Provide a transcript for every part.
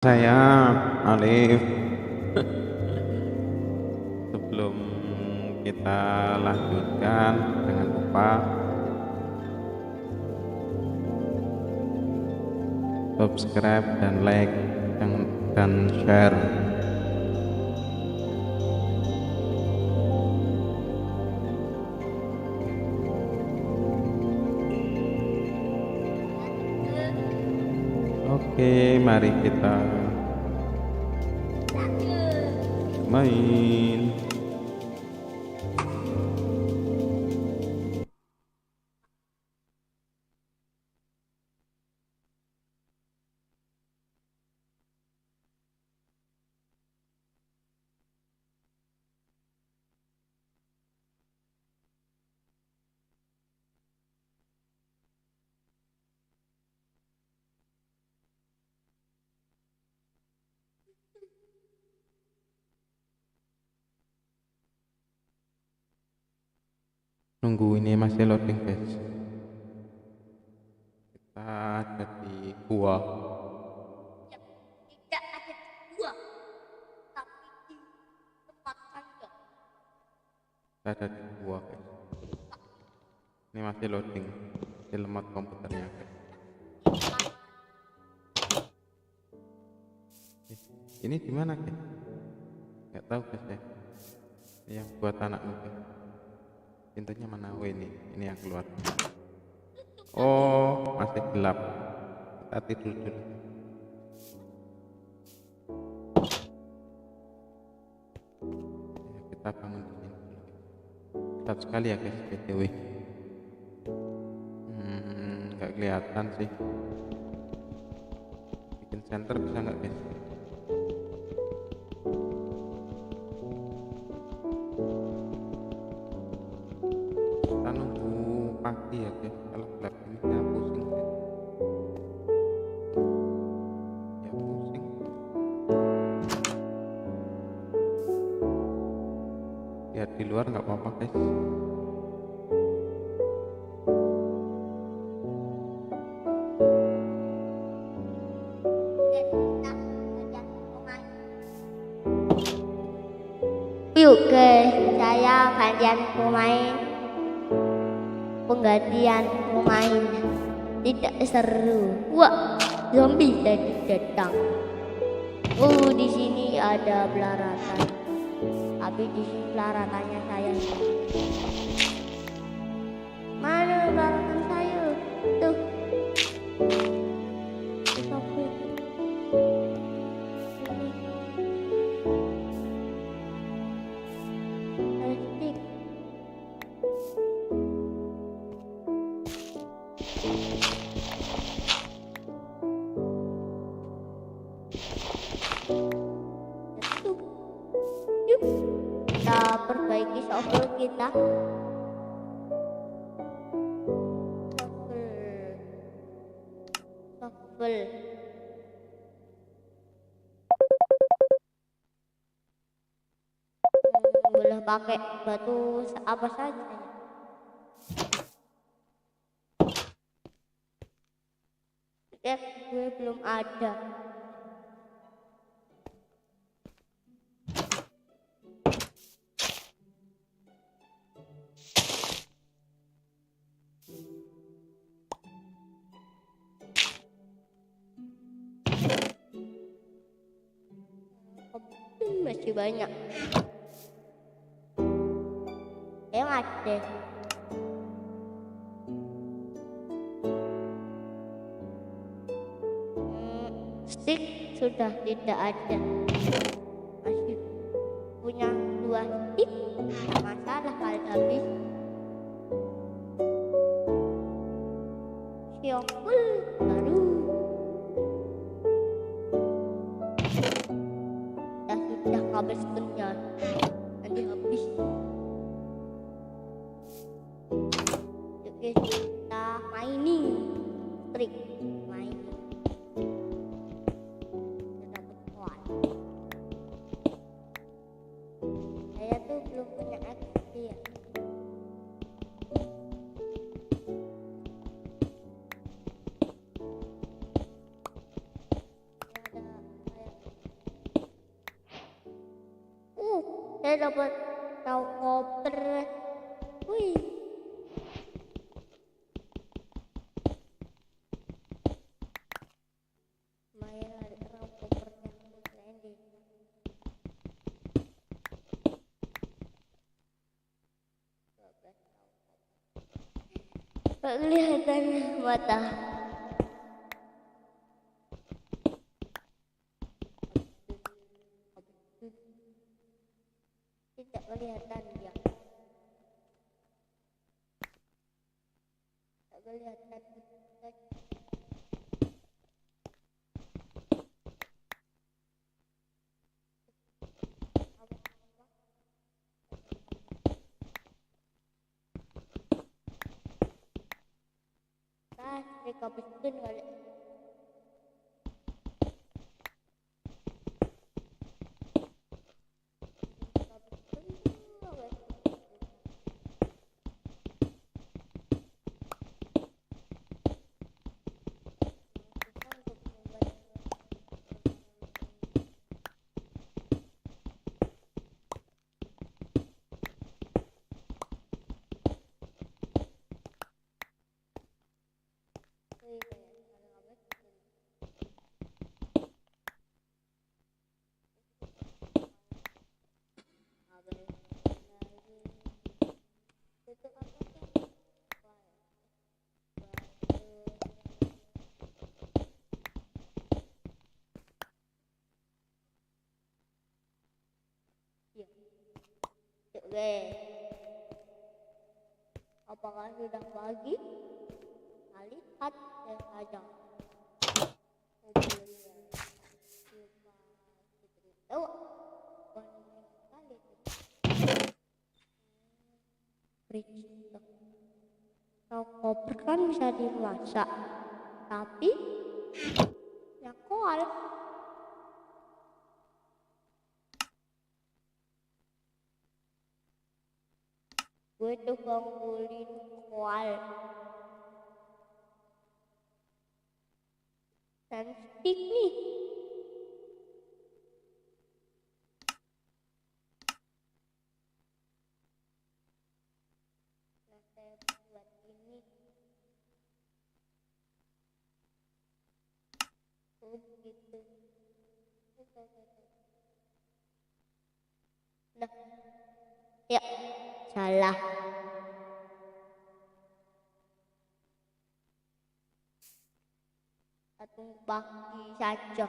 Saya Alif. Sebelum kita lanjutkan, jangan lupa subscribe dan like dan share. Oke, mari kita main. Nunggu ini masih loading, guys. Kita ada di gua. Tidak ada di gua, tapi di tempat anda. Kita ada di gua, guys. Ini masih loading, masih lemot komputernya, guys. Ini di mana, guys? Nggak tahu, guys ya. Ini yang buat anakmu, guys. Pintunya mana? Oh, ini yang keluar. Oh, masih gelap. Kita tidur dulu. Ya, kita bangun di sini dulu. Gelap sekali ya, guys, btw. Nggak kelihatan sih. Bikin center bisa nggak, guys? Kita nunggu pagi ya, guys. Kalau gelap ini saya pusing, guys. Ya pusing. Lihat di luar nggak apa-apa, guys. Yuk guys, saya gantian pemain. Penggantian pemain tidak seru. Wah, zombie tadi datang. Di sini ada pelaratan. Tapi di sini pelaratannya saya. Mana pelaratan saya? Tuh. Kita perbaiki software kita. Software. Boleh pakai batu apa saja. Gue belum ada. Masih banyak. Ada. Stick sudah tidak ada. Masih punya 2 stick. Masalah kalau habis. Siokul baru. Sudah kabel setengah. Nanti habis. Oke, kita mining. Trik mining. Saya tuh belum punya XP ya. Ada Saya dapat tahu koper. Wih. Lumayan ada tahu kopernya landing. Tak kelihatan mata. Tidak kelihatan dia. Tak kelihatan. Mereka bikin kali. Oke. Apakah sudah pagi? Lihat dan ajak. Tahu koper kan bisa dimasak, tapi yang koal. Gue tuh gangguin koal. Cantik nih. Nah, saya buat ini. Gitu. Nah, ya, salah. Satu bagi saja.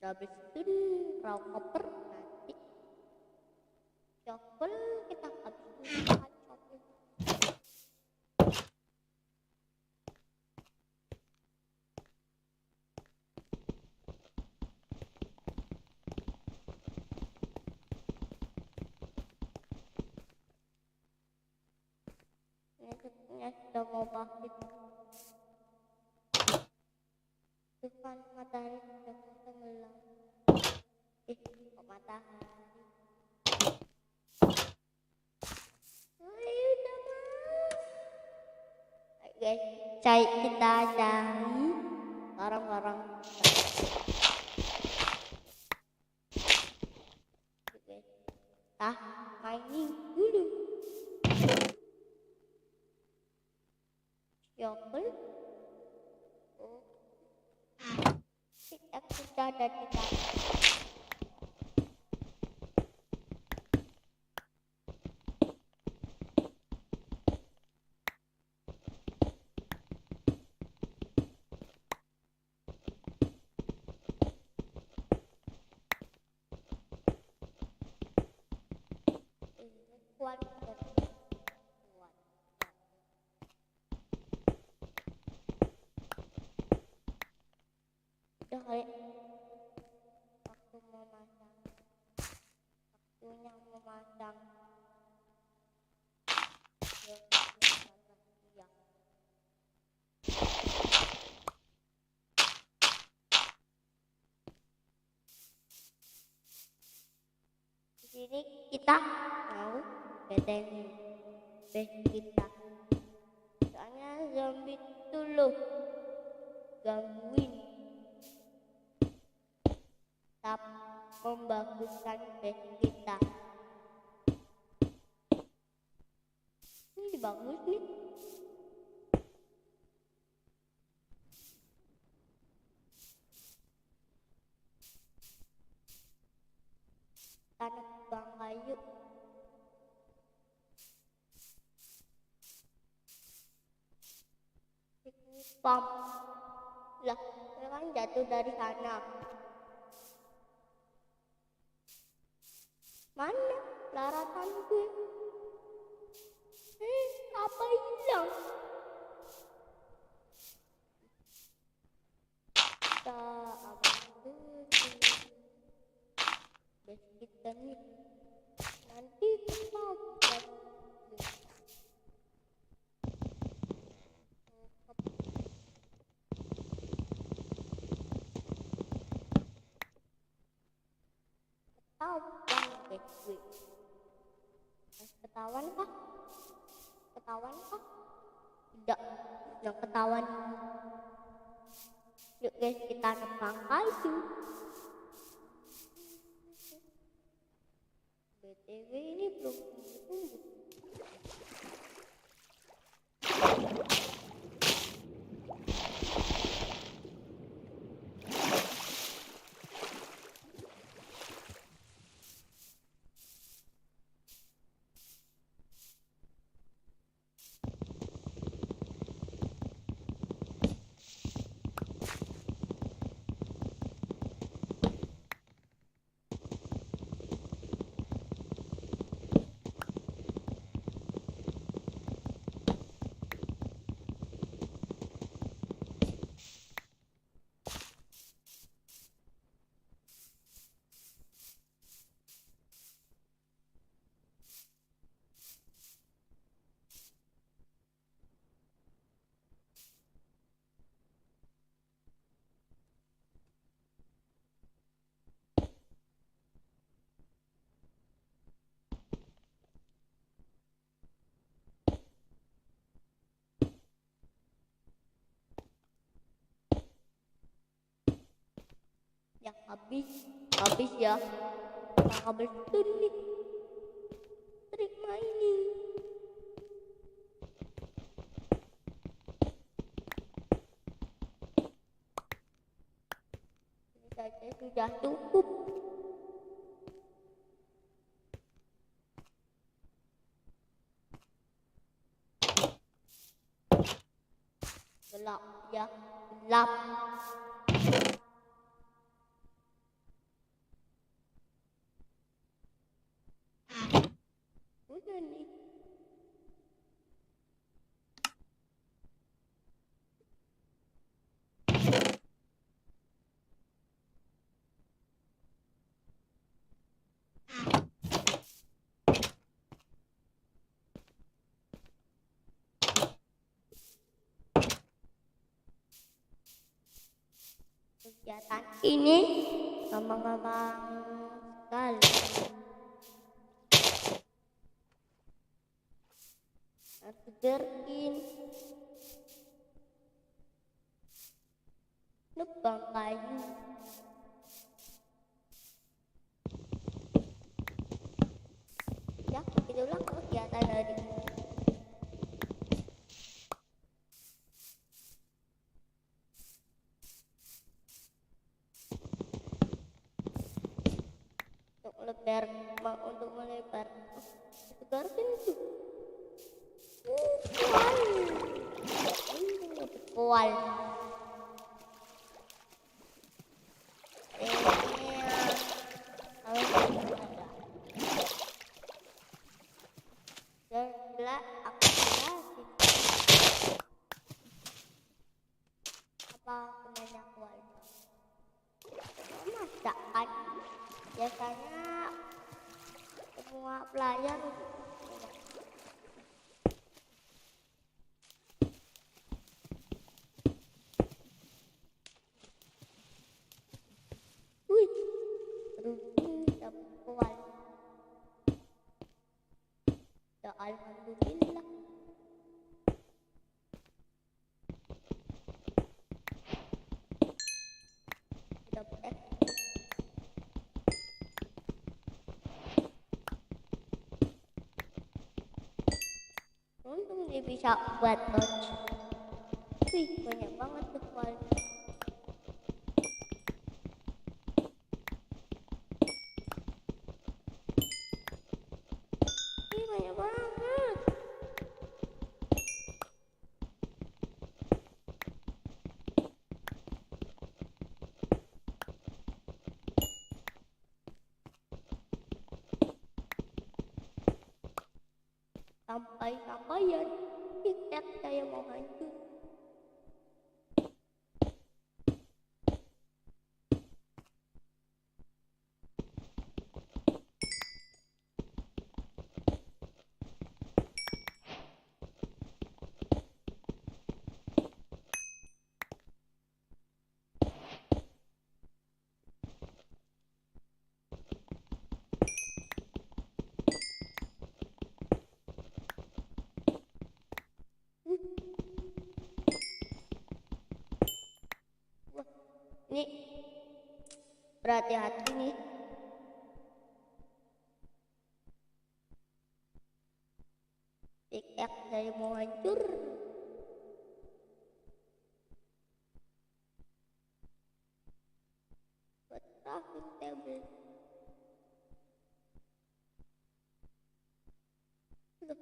Habis itu raw koper nanti shovel kita habisin shovel. Ini sudah mau bangkit. Depan matahari sudah mau tenggelam. Kok matahari? Ayo udah mau. Ayo guys, kita cari barang-barang. Mining dulu. Shovel. Kita sudah ada di dalam. Kuat dan kuat. Udah kali. Waktu mau masang. Waktunya mau masang. Di sini kita mau betulin base kita. Soalnya zombie dulu gangguin. Tapi membaguskan base kita. Ini bagus nih. Tanah bang kayu. Pump. Lah, saya kan jatuh dari sana. Mana laratan gue? Apa hilang? Kita akan base kita nih. Nanti kita buat ketahuan kah? Ketahuan kah? Tidak, tidak ketahuan. Yuk guys, kita nebang kayu. BTW ini belum tumbuh. Ya habis ya. Kabel stun nih. Trik mining. Ini saja sudah cukup. Gelap ya, gelap. Udah nih. Kegiatan ini gampang-gampang sekali. Harus berkin nebang kayu. Ya, begitulah kegiatan hari ini. Untuk melebar segarkan itu kual setelah aku jelasin apa gunanya kual. Masakan biasanya semua pelayan beruntung dapat kual. Ya alhamdulillah. Dapat Ini bisa buat notes. Wih, banyak banget tuh filenya. Ih, banyak banget. Sampai-sampaian tiket saya mau hancur. Wah, ini berhati-hati nih. Tiket saya mau hancur. Buat crafting table. Loh,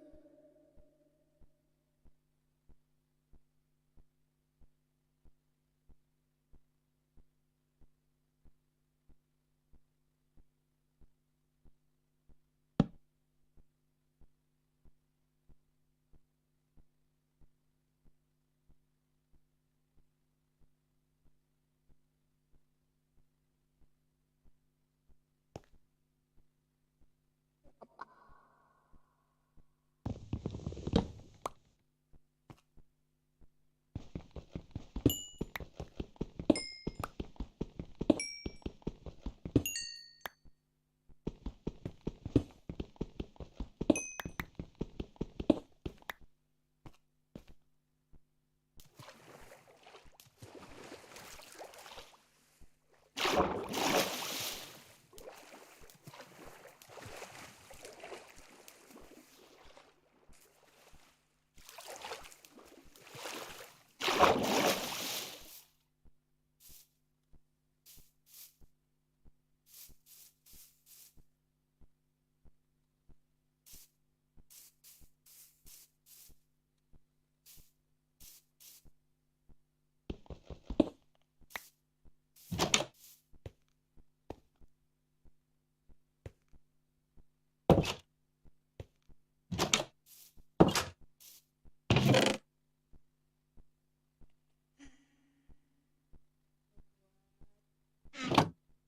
apa?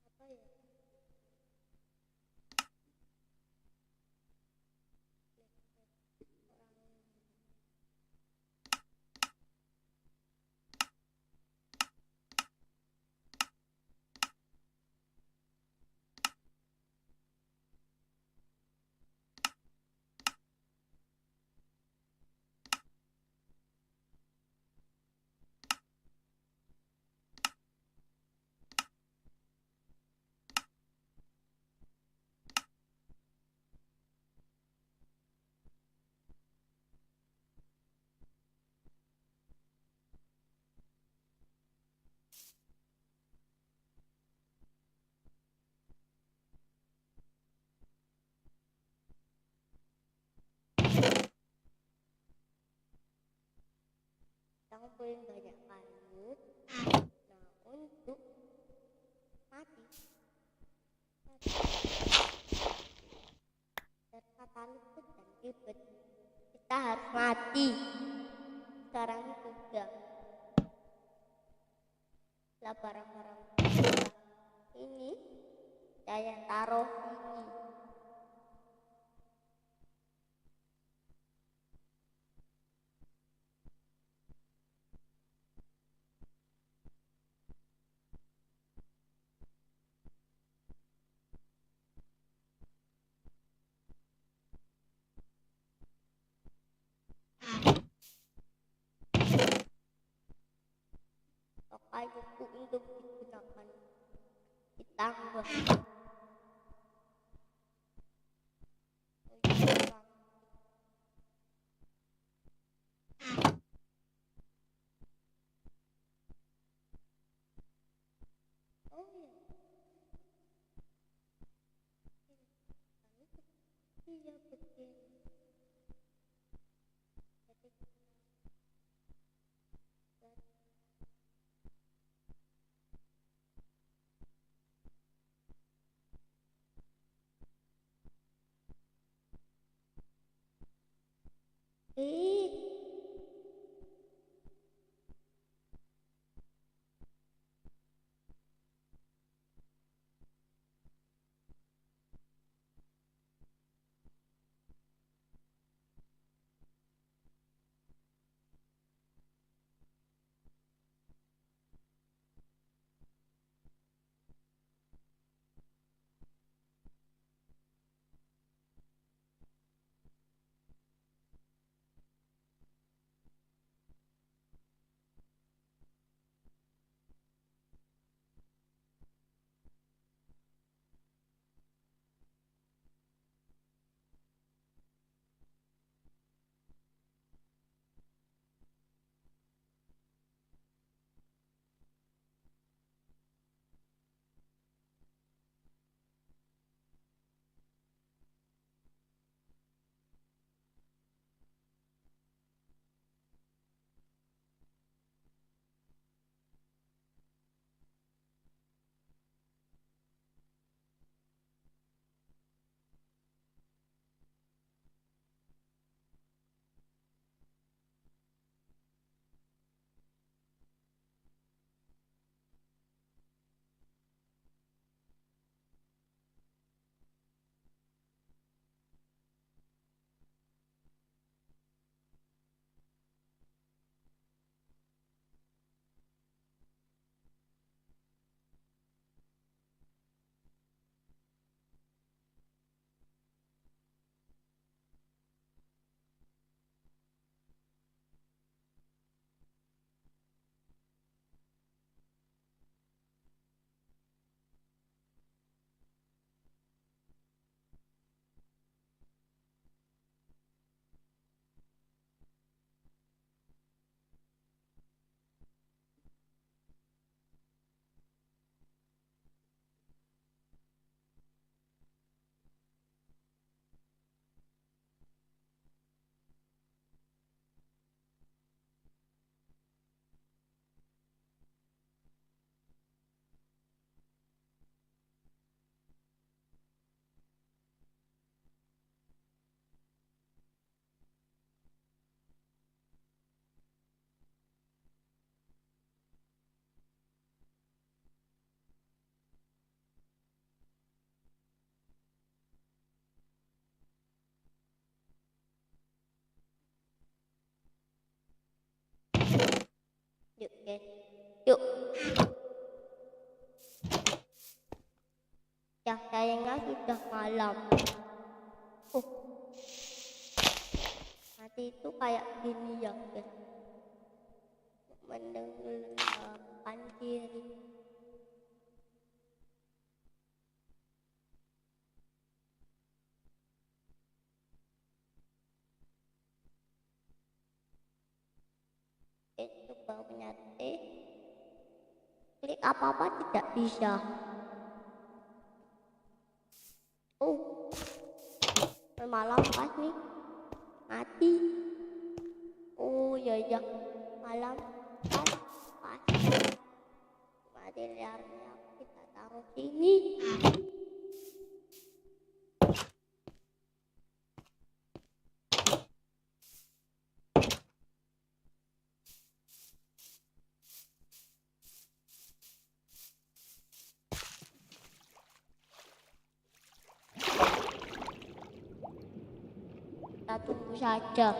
Apa ya? Kita ngumpulin banyak kayu. Nah, untuk mati. Dan kata luput dan ribet. Kita harus mati. Sekarang juga. Lah barang-barang ini saya taruh ini. Kayuku untuk digunakan ditambah. Oh iya. Iya begini. Jadi ih, yuk guys. Yuk. Ya sayangnya sudah malam. Nanti itu kayak gini ya guys. Menenggelamkan diri. Itu baunya klik apa-apa tidak bisa. Malam pas nih mati. Oh ya ya, malam pas mati liarnya kita taruh sini. Kita tunggu saja.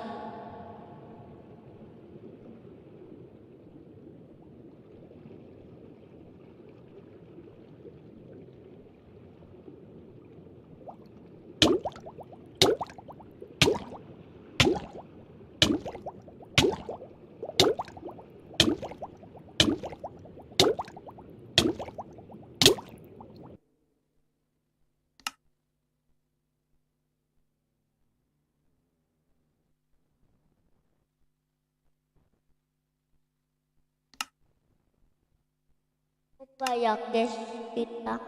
Coba ya guys, kita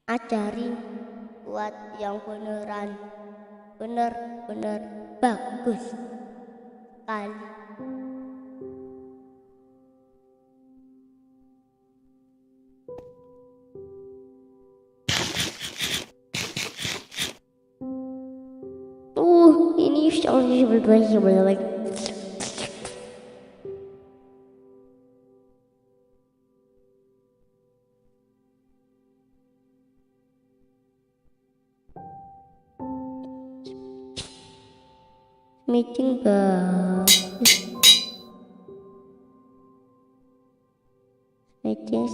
ajarin buat yang beneran bener-bener bagus sekali. Ini sebelum meeting bagus. Meeting.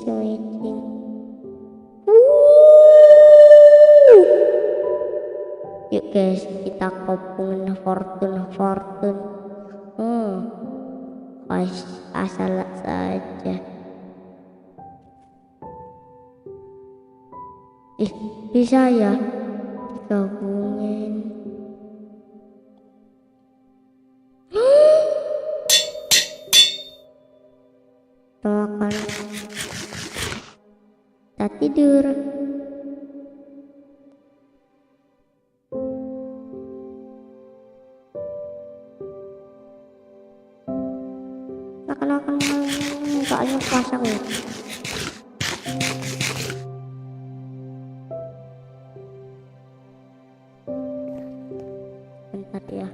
Yuk guys, kita kopungin fortune. Guys, asal saja. Bisa ya gabungin. Doakan kita tidur. Akan soalnya puasa gue. Bentar ya.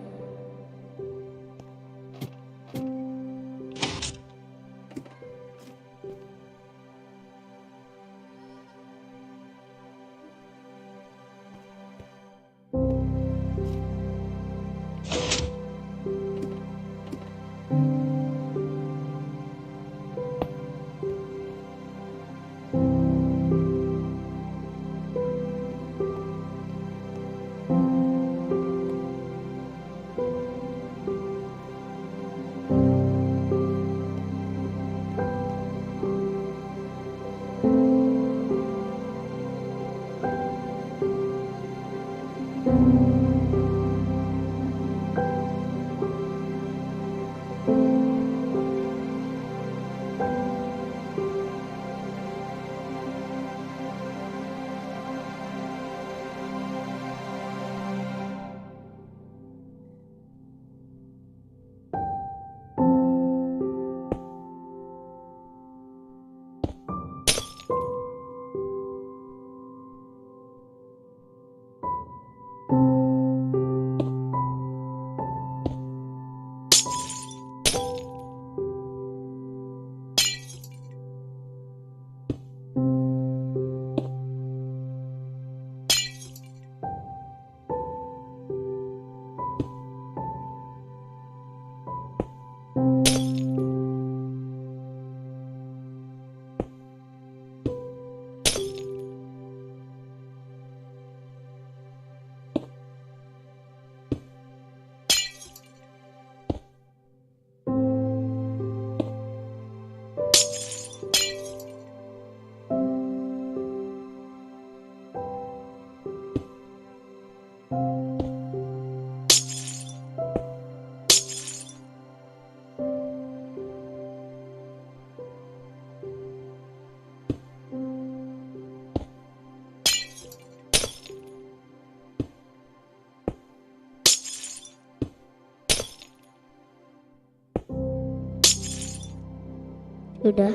Sudah.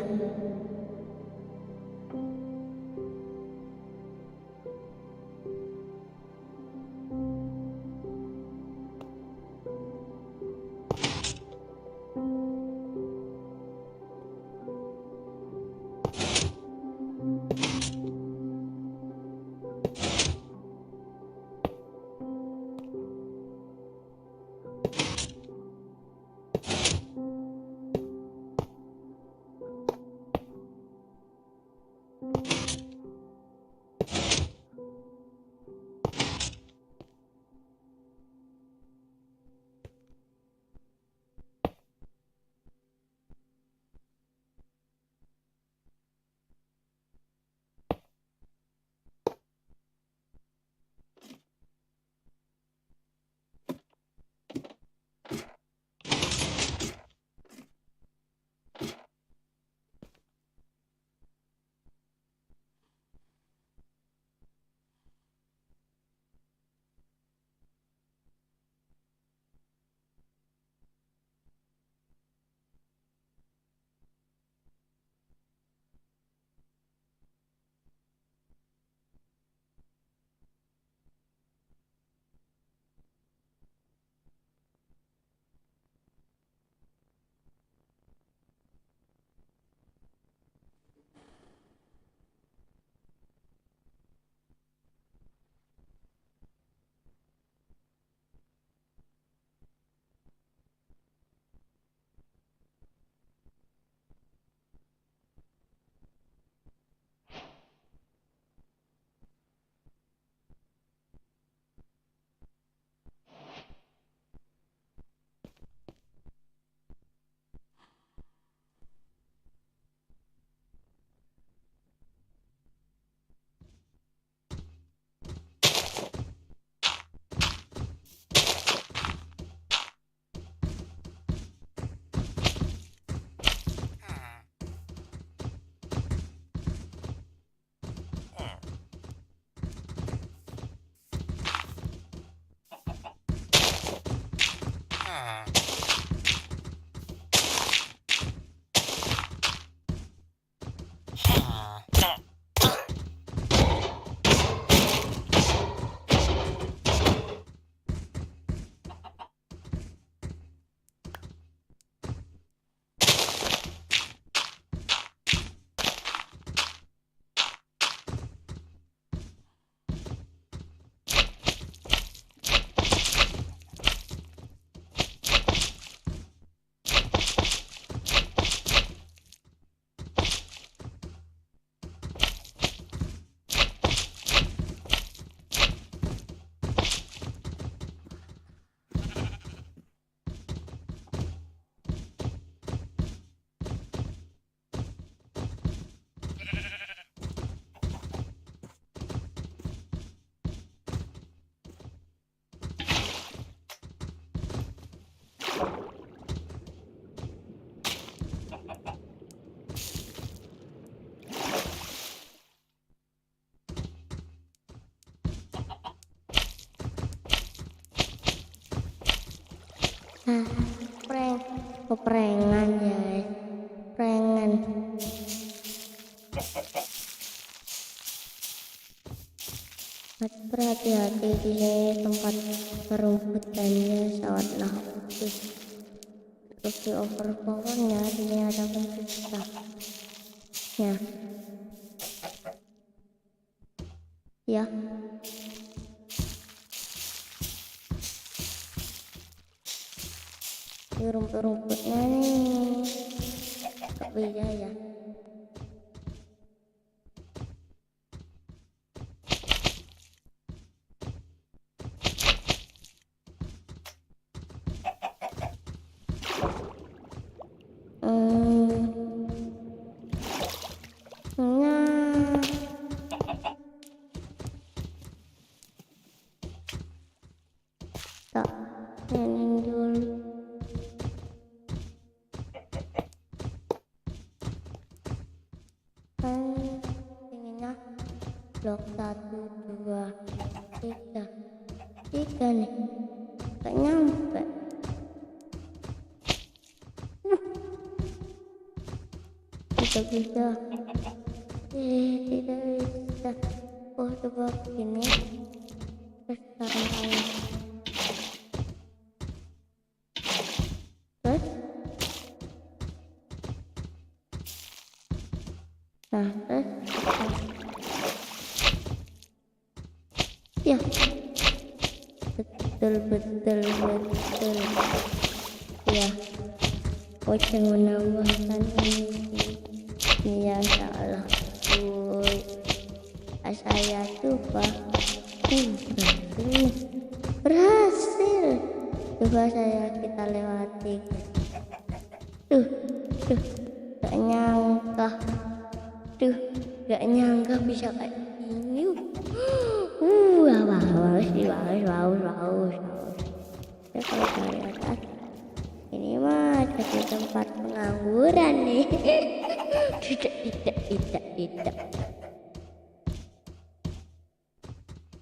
Prank. Oh, prangan ya. Prangan. Berhati-hati di sini tempat perumputannya sangatlah khusus. Lebih overpowernya di sini ada pencipta. Ya. Ini rumput-rumputnya nih. Gak bisa ya. Tak, ini dulu. Inginnya blok 1, 2, 3. 3 nih. Gak nyampe. Tidak bisa. Tidak bisa. Oh, coba begini. Terus taruh. Nah, ya, betul ya. Oh, jangan menambahkan ini ya, salah. Saya coba berhasil. Coba kita lewati. Gak nyangka. Gak nyangka bisa kayak gini. Bagus. Ya, kalau dari atas ini mah jadi tempat pengangguran nih. Tidak.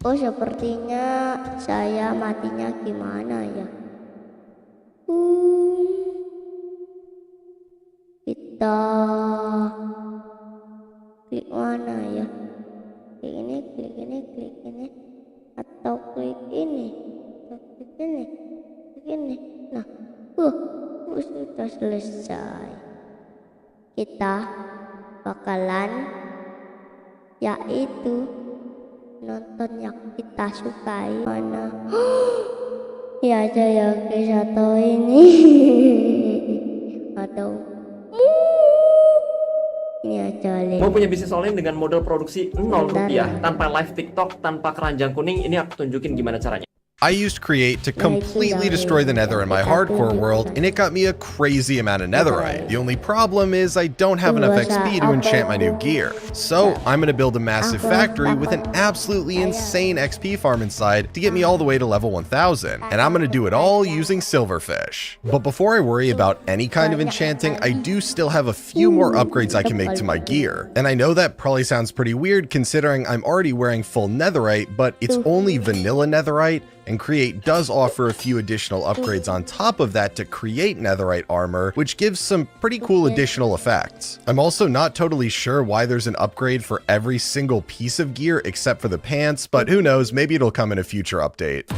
Oh, sepertinya saya matinya gimana ya? Kita klik mana ya? Klik ini atau klik ini. Nah, sudah selesai. Kita bakalan yaitu nonton yang kita sukai. Mana? Ya aja ya guys, atau ini atau ini aja. Mau punya bisnis online dengan modal produksi 0 rupiah, tanpa live TikTok, tanpa keranjang kuning, ini aku tunjukin gimana caranya. I used Create to completely destroy the nether in my hardcore world, and it got me a crazy amount of netherite. The only problem is I don't have enough XP to enchant my new gear. So I'm gonna build a massive factory with an absolutely insane XP farm inside to get me all the way to level 1000, and I'm gonna do it all using silverfish. But before I worry about any kind of enchanting, I do still have a few more upgrades I can make to my gear. And I know that probably sounds pretty weird considering I'm already wearing full netherite, but it's only vanilla netherite, and Create does offer a few additional upgrades on top of that to create netherite armor, which gives some pretty cool additional effects. I'm also not totally sure why there's an upgrade for every single piece of gear except for the pants, but who knows, maybe it'll come in a future update.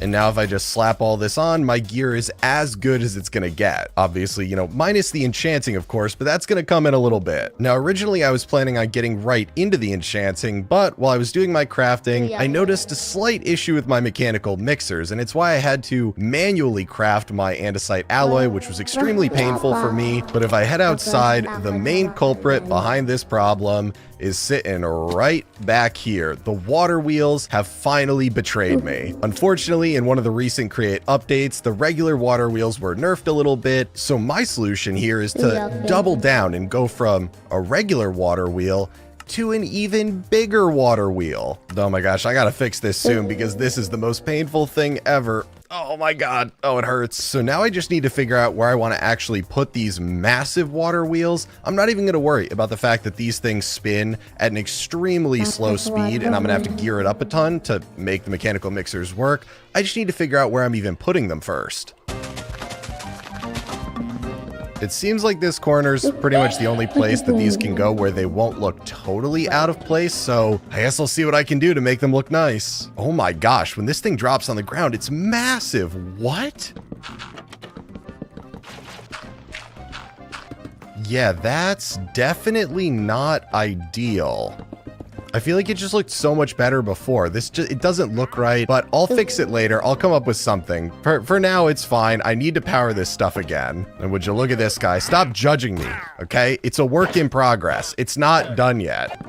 And now if I just slap all this on, my gear is as good as it's gonna get. Obviously, you know, minus the enchanting, of course, but that's gonna come in a little bit. Now, originally I was planning on getting right into the enchanting, but while I was doing my crafting, I noticed a slight issue with my mechanical mixers, and it's why I had to manually craft my andesite alloy, which was extremely painful for me. But if I head outside, the main culprit behind this problem is sitting right back here. The water wheels have finally betrayed me. Unfortunately, in one of the recent Create updates, the regular water wheels were nerfed a little bit, so my solution here is to double down and go from a regular water wheel to an even bigger water wheel. Oh my gosh, I gotta fix this soon because this is the most painful thing ever. Oh my god. Oh, it hurts. So now I just need to figure out where I want to actually put these massive water wheels. I'm not even going to worry about the fact that these things spin at an extremely slow speed and I'm going to have to gear it up a ton to make the mechanical mixers work. I just need to figure out where I'm even putting them first. It seems like this corner is pretty much the only place that these can go where they won't look totally out of place, so I guess I'll see what I can do to make them look nice. Oh my gosh, when this thing drops on the ground, it's massive. What? Yeah, that's definitely not ideal. I feel like it just looked so much better before. It doesn't look right, but I'll fix it later. I'll come up with something. For now, it's fine. I need to power this stuff again. And would you look at this guy? Stop judging me, okay? It's a work in progress. It's not done yet.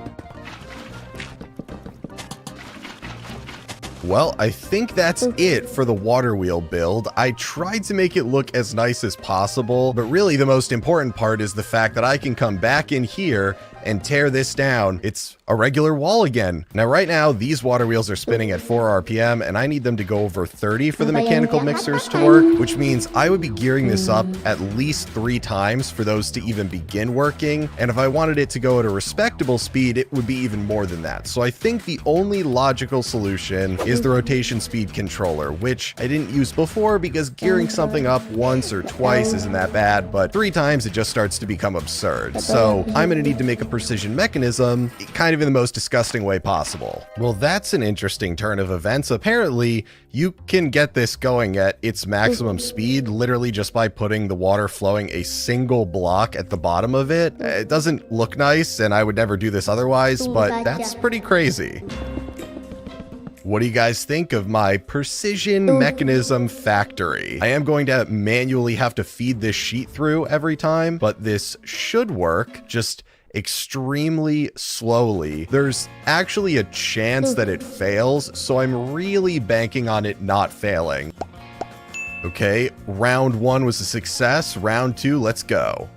Well, I think that's it for the water wheel build. I tried to make it look as nice as possible, but really the most important part is the fact that I can come back in here and tear this down. It's a regular wall again. Now, right now, these water wheels are spinning at 4 RPM, and I need them to go over 30 for the mechanical mixers to work, which means I would be gearing this up at least 3 times for those to even begin working. And if I wanted it to go at a respectable speed, it would be even more than that. So I think the only logical solution is the rotation speed controller, which I didn't use before because gearing something up once or twice isn't that bad, but 3 times it just starts to become absurd. So I'm going to need to make a precision mechanism, kind of in the most disgusting way possible. Well, that's an interesting turn of events. Apparently, you can get this going at its maximum speed literally just by putting the water flowing a single block at the bottom of it. It doesn't look nice, and I would never do this otherwise, but that's pretty crazy. What do you guys think of my precision mechanism factory? I am going to manually have to feed this sheet through every time, but this should work. Just extremely slowly. There's actually a chance that it fails, so I'm really banking on it not failing. Okay, round 1 was a success. Round 2, let's go.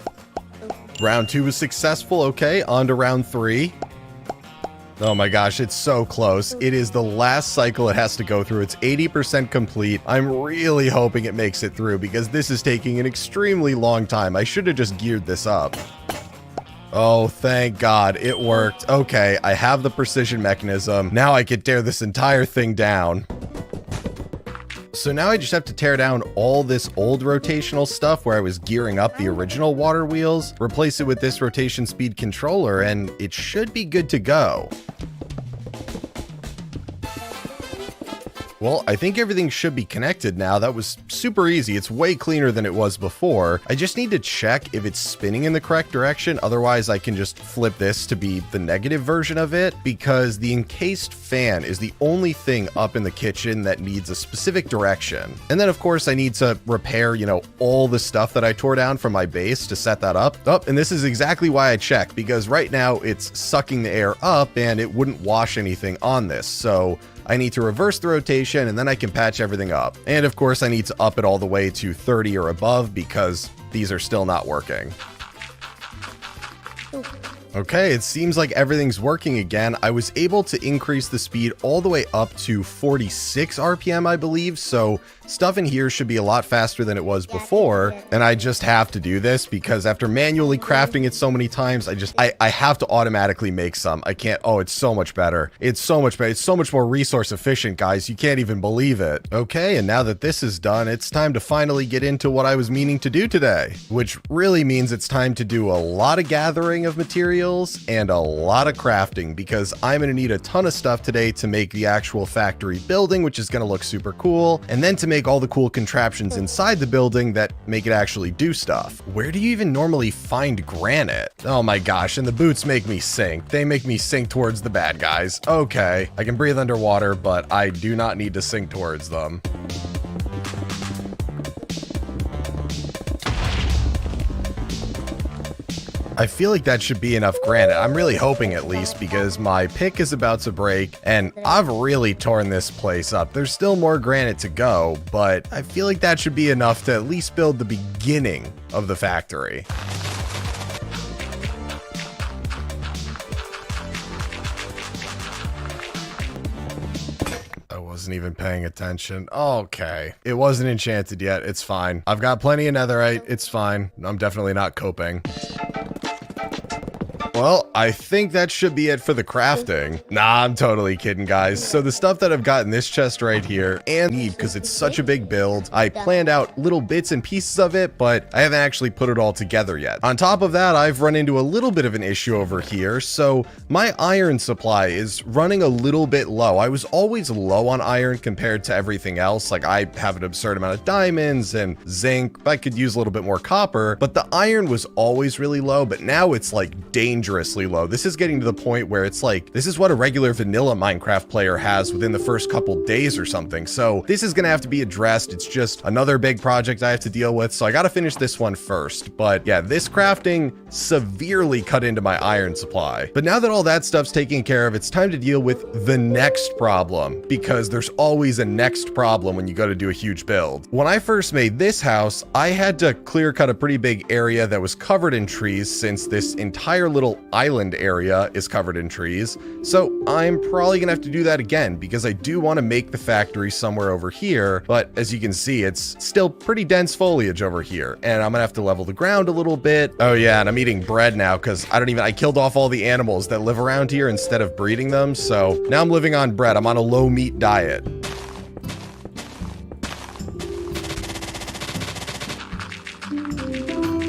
Round 2 was successful. Okay, on to round 3. Oh my gosh, it's so close. It is the last cycle it has to go through. It's 80% complete. I'm really hoping it makes it through because this is taking an extremely long time. I should have just geared this up. Oh, thank God, it worked. Okay, I have the precision mechanism. Now I can tear this entire thing down. So now I just have to tear down all this old rotational stuff where I was gearing up the original water wheels, replace it with this rotation speed controller, and it should be good to go. Well, I think everything should be connected now. That was super easy. It's way cleaner than it was before. I just need to check if it's spinning in the correct direction. Otherwise, I can just flip this to be the negative version of it because the encased fan is the only thing up in the kitchen that needs a specific direction. And then, of course, I need to repair, all the stuff that I tore down from my base to set that up. Oh, and this is exactly why I checked, because right now it's sucking the air up and it wouldn't wash anything on this. So I need to reverse the rotation and then I can patch everything up. And of course I need to up it all the way to 30 or above because these are still not working. Okay, it seems like everything's working again. I was able to increase the speed all the way up to 46 RPM, I believe, so stuff in here should be a lot faster than it was before, and I just have to do this because after manually crafting it so many times, I have to automatically make some. I can't. Oh, it's so much better. It's so much better. It's so much more resource efficient, guys. You can't even believe it. Okay, and now that this is done, it's time to finally get into what I was meaning to do today, which really means it's time to do a lot of gathering of materials and a lot of crafting because I'm going to need a ton of stuff today to make the actual factory building, which is going to look super cool, and then to make all the cool contraptions inside the building that make it actually do stuff. Where do you even normally find granite? Oh my gosh, and the boots make me sink. They make me sink towards the bad guys. Okay, I can breathe underwater, but I do not need to sink towards them. I feel like that should be enough granite. I'm really hoping at least because my pick is about to break and I've really torn this place up. There's still more granite to go, but I feel like that should be enough to at least build the beginning of the factory. wasn't even paying attention. Okay. It wasn't enchanted yet. It's fine. I've got plenty of netherite. It's fine. I'm definitely not coping. Well, I think that should be it for the crafting. Nah, I'm totally kidding, guys. So the stuff that I've got in this chest right here, and need, because it's such a big build, I planned out little bits and pieces of it, but I haven't actually put it all together yet. On top of that, I've run into a little bit of an issue over here. So my iron supply is running a little bit low. I was always low on iron compared to everything else. Like, I have an absurd amount of diamonds and zinc. I could use a little bit more copper, but the iron was always really low, but now it's like dangerously low. This is getting to the point where it's like, this is what a regular vanilla Minecraft player has within the first couple days or something. So this is going to have to be addressed. It's just another big project I have to deal with. So I got to finish this one first. But yeah, this crafting severely cut into my iron supply. But now that all that stuff's taken care of, it's time to deal with the next problem, because there's always a next problem when you go to do a huge build. When I first made this house, I had to clear cut a pretty big area that was covered in trees, since this entire little island area is covered in trees. So I'm probably gonna have to do that again, because I do want to make the factory somewhere over here, but as you can see, it's still pretty dense foliage over here, and I'm gonna have to level the ground a little bit. Oh yeah, and I'm eating bread now because I killed off all the animals that live around here instead of breeding them, so now I'm living on bread. I'm on a low meat diet.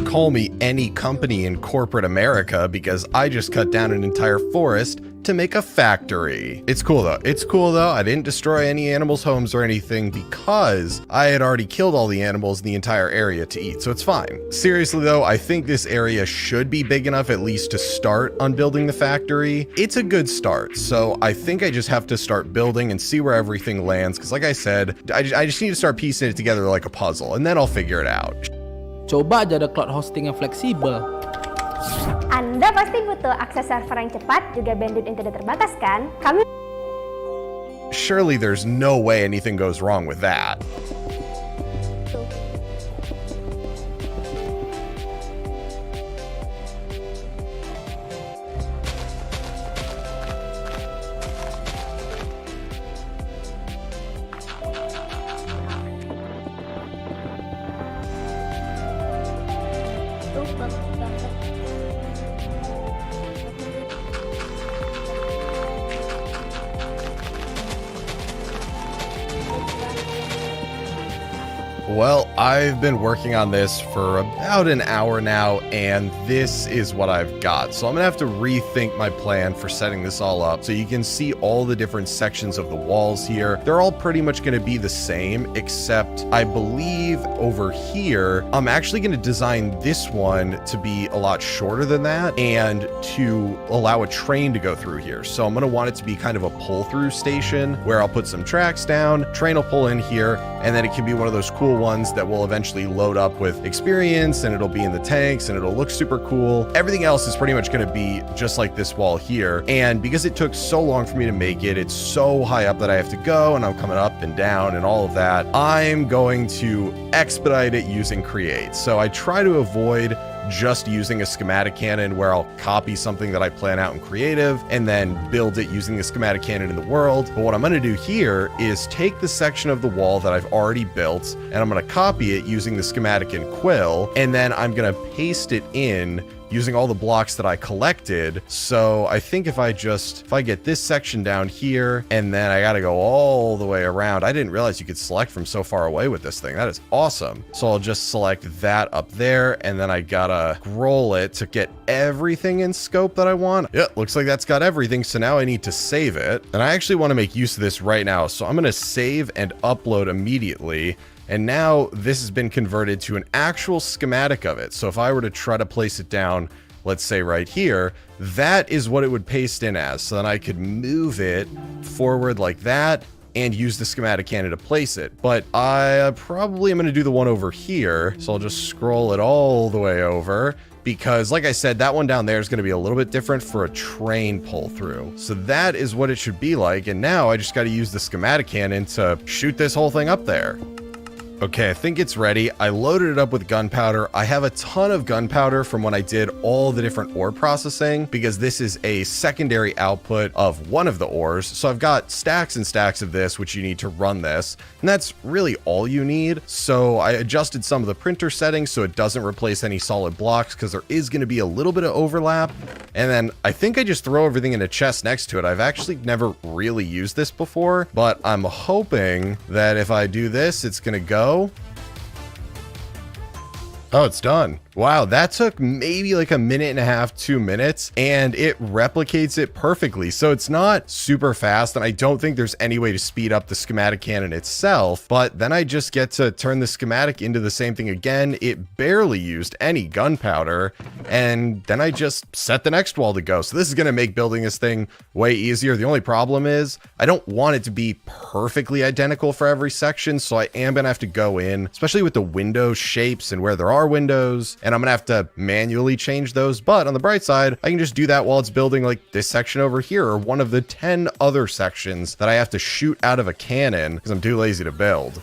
Call me any company in corporate America, because I just cut down an entire forest to make a factory. It's cool though. It's cool though. I didn't destroy any animals' homes or anything, because I had already killed all the animals in the entire area to eat, so it's fine. Seriously though, I think this area should be big enough at least to start on building the factory. It's a good start, so I think I just have to start building and see where everything lands, because like I said, I just need to start piecing it together like a puzzle, and then I'll figure it out. Coba aja ada cloud hosting yang fleksibel. Anda pasti butuh akses server yang cepat, juga bandwidth internet terbatas kan? Kami Surely there's no way anything goes wrong with that. Well, I've been working on this for about an hour now, and this is what I've got. So I'm gonna have to rethink my plan for setting this all up. So you can see all the different sections of the walls here. They're all pretty much gonna be the same, except I believe over here, I'm actually gonna design this one to be a lot shorter than that, and to allow a train to go through here. So I'm gonna want it to be kind of a pull-through station, where I'll put some tracks down, train will pull in here, and then it can be one of those cool ones that will eventually load up with experience, and it'll be in the tanks, and it'll look super cool. Everything else is pretty much going to be just like this wall here, and because it took so long for me to make it, it's so high up that I have to go, and I'm coming up and down and all of that. I'm going to expedite it using create. So I try to avoid just using a schematic cannon where I'll copy something that I plan out in creative and then build it using the schematic cannon in the world. But what I'm going to do here is take the section of the wall that I've already built, and I'm going to copy it using the schematic in Quill, and then I'm going to paste it in using all the blocks that I collected. So I think if I get this section down here, and then I got to go all the way around. I didn't realize you could select from so far away with this thing. That is awesome. So I'll just select that up there, and then I gotta scroll it to get everything in scope that I want. Yeah, looks like that's got everything. So now I need to save it, and I actually want to make use of this right now. So I'm going to save and upload immediately. And now this has been converted to an actual schematic of it. So if I were to try to place it down, let's say right here, that is what it would paste in as. So then I could move it forward like that and use the schematic cannon to place it. But I probably am going to do the one over here. So I'll just scroll it all the way over, because like I said, that one down there is going to be a little bit different for a train pull through. So that is what it should be like. And now I just got to use the schematic cannon to shoot this whole thing up there. Okay, I think it's ready. I loaded it up with gunpowder. I have a ton of gunpowder from when I did all the different ore processing because this is a secondary output of one of the ores. So I've got stacks and stacks of this, which you need to run this. And that's really all you need. So I adjusted some of the printer settings so it doesn't replace any solid blocks because there is going to be a little bit of overlap. And then I think I just throw everything in a chest next to it. I've actually never really used this before, but I'm hoping that if I do this, it's going to go. Oh, it's done. Wow, that took maybe like a minute and a half, 2 minutes, and it replicates it perfectly. So it's not super fast, and I don't think there's any way to speed up the schematic cannon itself, but then I just get to turn the schematic into the same thing again. It barely used any gunpowder, and then I just set the next wall to go. So this is going to make building this thing way easier. The only problem is I don't want it to be perfectly identical for every section, so I am going to have to go in, especially with the window shapes and where there are windows, and I'm gonna have to manually change those. But on the bright side, I can just do that while it's building like this section over here or one of the 10 other sections that I have to shoot out of a cannon because I'm too lazy to build.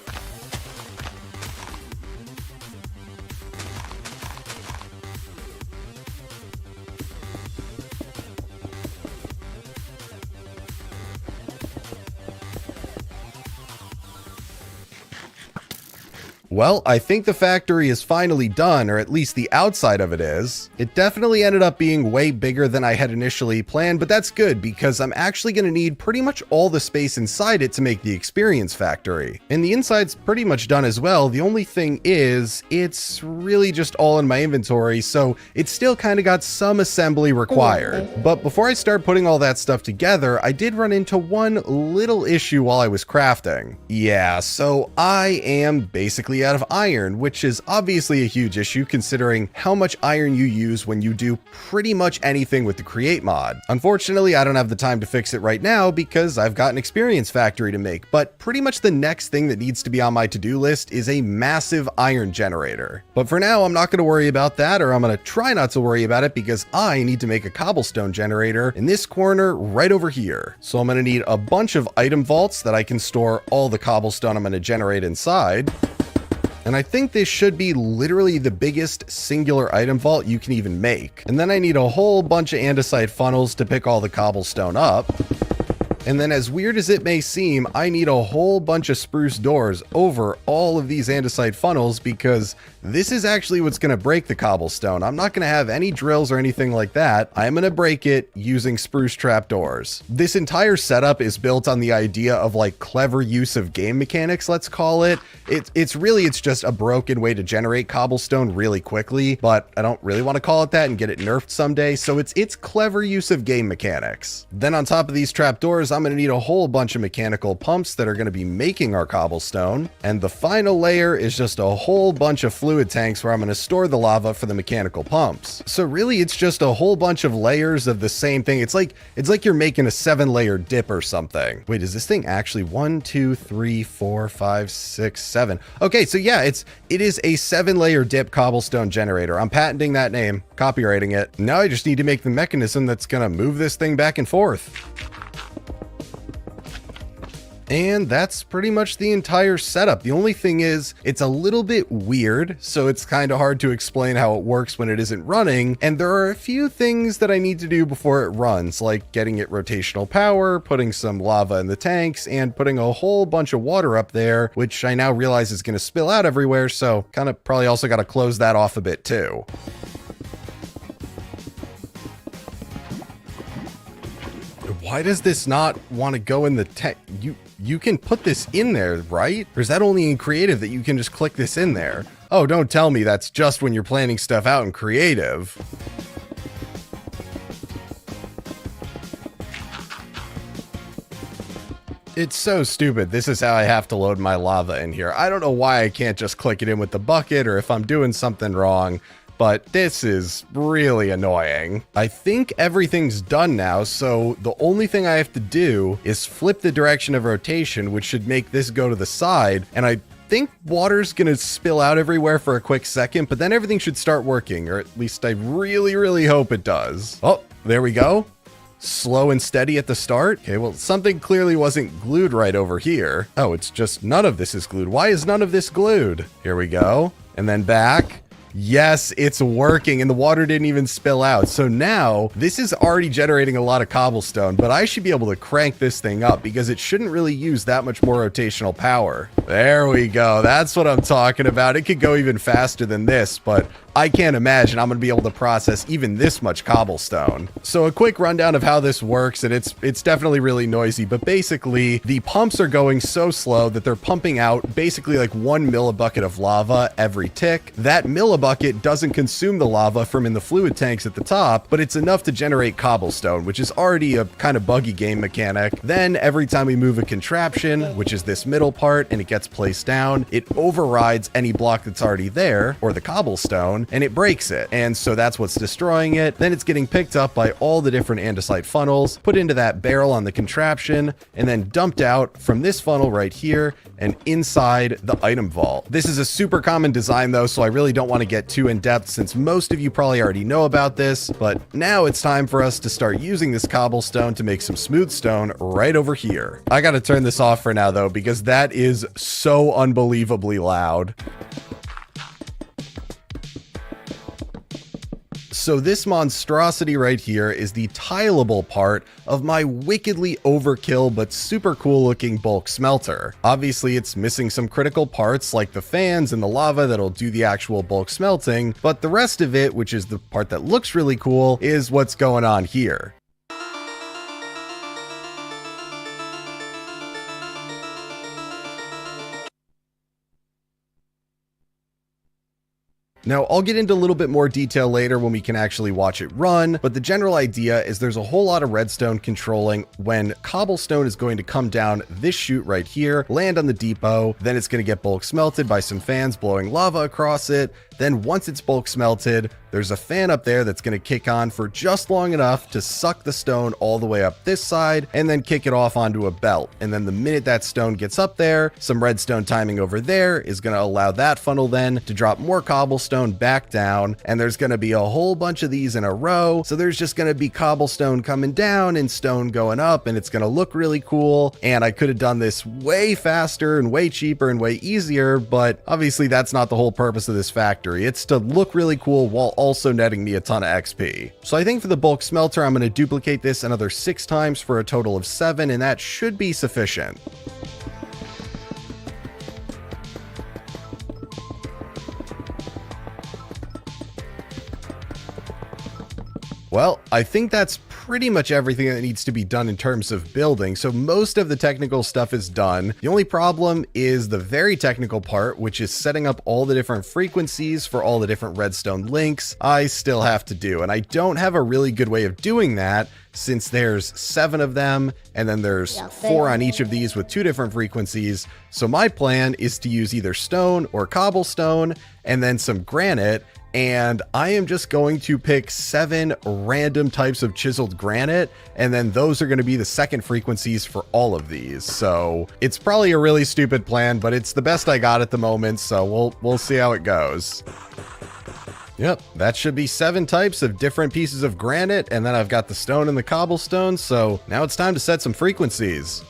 Well, I think the factory is finally done, or at least the outside of it is. It definitely ended up being way bigger than I had initially planned, but that's good because I'm actually going to need pretty much all the space inside it to make the experience factory. And the inside's pretty much done as well. The only thing is, it's really just all in my inventory, so it's still kind of got some assembly required. But before I start putting all that stuff together, I did run into one little issue while I was crafting. Yeah, so I am basically out of iron, which is obviously a huge issue considering how much iron you use when you do pretty much anything with the create mod. Unfortunately, I don't have the time to fix it right now because I've got an experience factory to make, but pretty much the next thing that needs to be on my to-do list is a massive iron generator. But for now, I'm not going to worry about that, or I'm going to try not to worry about it because I need to make a cobblestone generator in this corner right over here. So I'm going to need a bunch of item vaults that I can store all the cobblestone I'm going to generate inside. And I think this should be literally the biggest singular item vault you can even make. And then I need a whole bunch of andesite funnels to pick all the cobblestone up. And then, as weird as it may seem, I need a whole bunch of spruce doors over all of these andesite funnels because this is actually what's going to break the cobblestone. I'm not going to have any drills or anything like that. I'm going to break it using spruce trapdoors. This entire setup is built on the idea of like clever use of game mechanics, let's call it. It's just a broken way to generate cobblestone really quickly, but I don't really want to call it that and get it nerfed someday. So it's clever use of game mechanics. Then on top of these trapdoors, I'm going to need a whole bunch of mechanical pumps that are going to be making our cobblestone. And the final layer is just a whole bunch of fluid tanks where I'm going to store the lava for the mechanical pumps. So really, it's just a whole bunch of layers of the same thing. It's like you're making a 7-layer dip or something. Wait, is this thing actually 1, 2, 3, 4, 5, 6, 7? Okay, so yeah, it is a 7-layer dip cobblestone generator. I'm patenting that name, copywriting it. Now I just need to make the mechanism that's going to move this thing back and forth. And that's pretty much the entire setup. The only thing is, it's a little bit weird, so it's kind of hard to explain how it works when it isn't running. And there are a few things that I need to do before it runs, like getting it rotational power, putting some lava in the tanks, and putting a whole bunch of water up there, which I now realize is going to spill out everywhere, so kind of probably also got to close that off a bit too. Why does this not want to go in the tank? You can put this in there, right? Or is that only in creative that you can just click this in there? Oh, don't tell me that's just when you're planning stuff out in creative. It's so stupid. This is how I have to load my lava in here. I don't know why I can't just click it in with the bucket or if I'm doing something wrong, but this is really annoying. I think everything's done now, so the only thing I have to do is flip the direction of rotation, which should make this go to the side, and I think water's gonna spill out everywhere for a quick second, but then everything should start working, or at least I really, really hope it does. Oh, there we go. slow and steady at the start. Okay, well, something clearly wasn't glued right over here. Oh, it's just none of this is glued. Why is none of this glued? Here we go. And then back. Yes, it's working, and the water didn't even spill out. So now this is already generating a lot of cobblestone, but I should be able to crank this thing up because it shouldn't really use that much more rotational power. There we go. That's what I'm talking about. It could go even faster than this, but I can't imagine I'm going to be able to process even this much cobblestone. So a quick rundown of how this works, and it's definitely really noisy, but basically the pumps are going so slow that they're pumping out basically like 1 millibucket of lava every tick. That millibucket doesn't consume the lava from in the fluid tanks at the top, but it's enough to generate cobblestone, which is already a kind of buggy game mechanic. Then every time we move a contraption, which is this middle part, and it gets placed down, it overrides any block that's already there, or the cobblestone, and it breaks it. And so that's what's destroying it. Then it's getting picked up by all the different andesite funnels, put into that barrel on the contraption, and then dumped out from this funnel right here and inside the item vault. This is a super common design though, so I really don't want to get too in depth since most of you probably already know about this, but now it's time for us to start using this cobblestone to make some smooth stone right over here. I gotta turn this off for now though, because that is so unbelievably loud. So this monstrosity right here is the tileable part of my wickedly overkill but super cool looking bulk smelter. Obviously it's missing some critical parts like the fans and the lava that'll do the actual bulk smelting, but the rest of it, which is the part that looks really cool, is what's going on here. Now, I'll get into a little bit more detail later when we can actually watch it run, but the general idea is there's a whole lot of redstone controlling when cobblestone is going to come down this chute right here, land on the depot, then it's going to get bulk smelted by some fans blowing lava across it. Then once it's bulk smelted, there's a fan up there that's going to kick on for just long enough to suck the stone all the way up this side and then kick it off onto a belt. And then the minute that stone gets up there, some redstone timing over there is going to allow that funnel then to drop more cobblestone back down. And there's going to be a whole bunch of these in a row. So there's just going to be cobblestone coming down and stone going up, and it's going to look really cool. And I could have done this way faster and way cheaper and way easier, but obviously that's not the whole purpose of this factory. It's to look really cool while also netting me a ton of XP. So I think for the bulk smelter, I'm going to duplicate this another 6 times for a total of 7, and that should be sufficient. Well, I think that's pretty much everything that needs to be done in terms of building. So most of the technical stuff is done. The only problem is the very technical part, which is setting up all the different frequencies for all the different redstone links. I still have to do, and I don't have a really good way of doing that since there's 7 of them, and then there's 4 on each of these with 2 different frequencies. So my plan is to use either stone or cobblestone and then some granite. And I am just going to pick 7 random types of chiseled granite, and then those are going to be the second frequencies for all of these. So it's probably a really stupid plan, but it's the best I got at the moment, so we'll see how it goes. Yep, that should be 7 types of different pieces of granite, and then I've got the stone and the cobblestone, so now it's time to set some frequencies.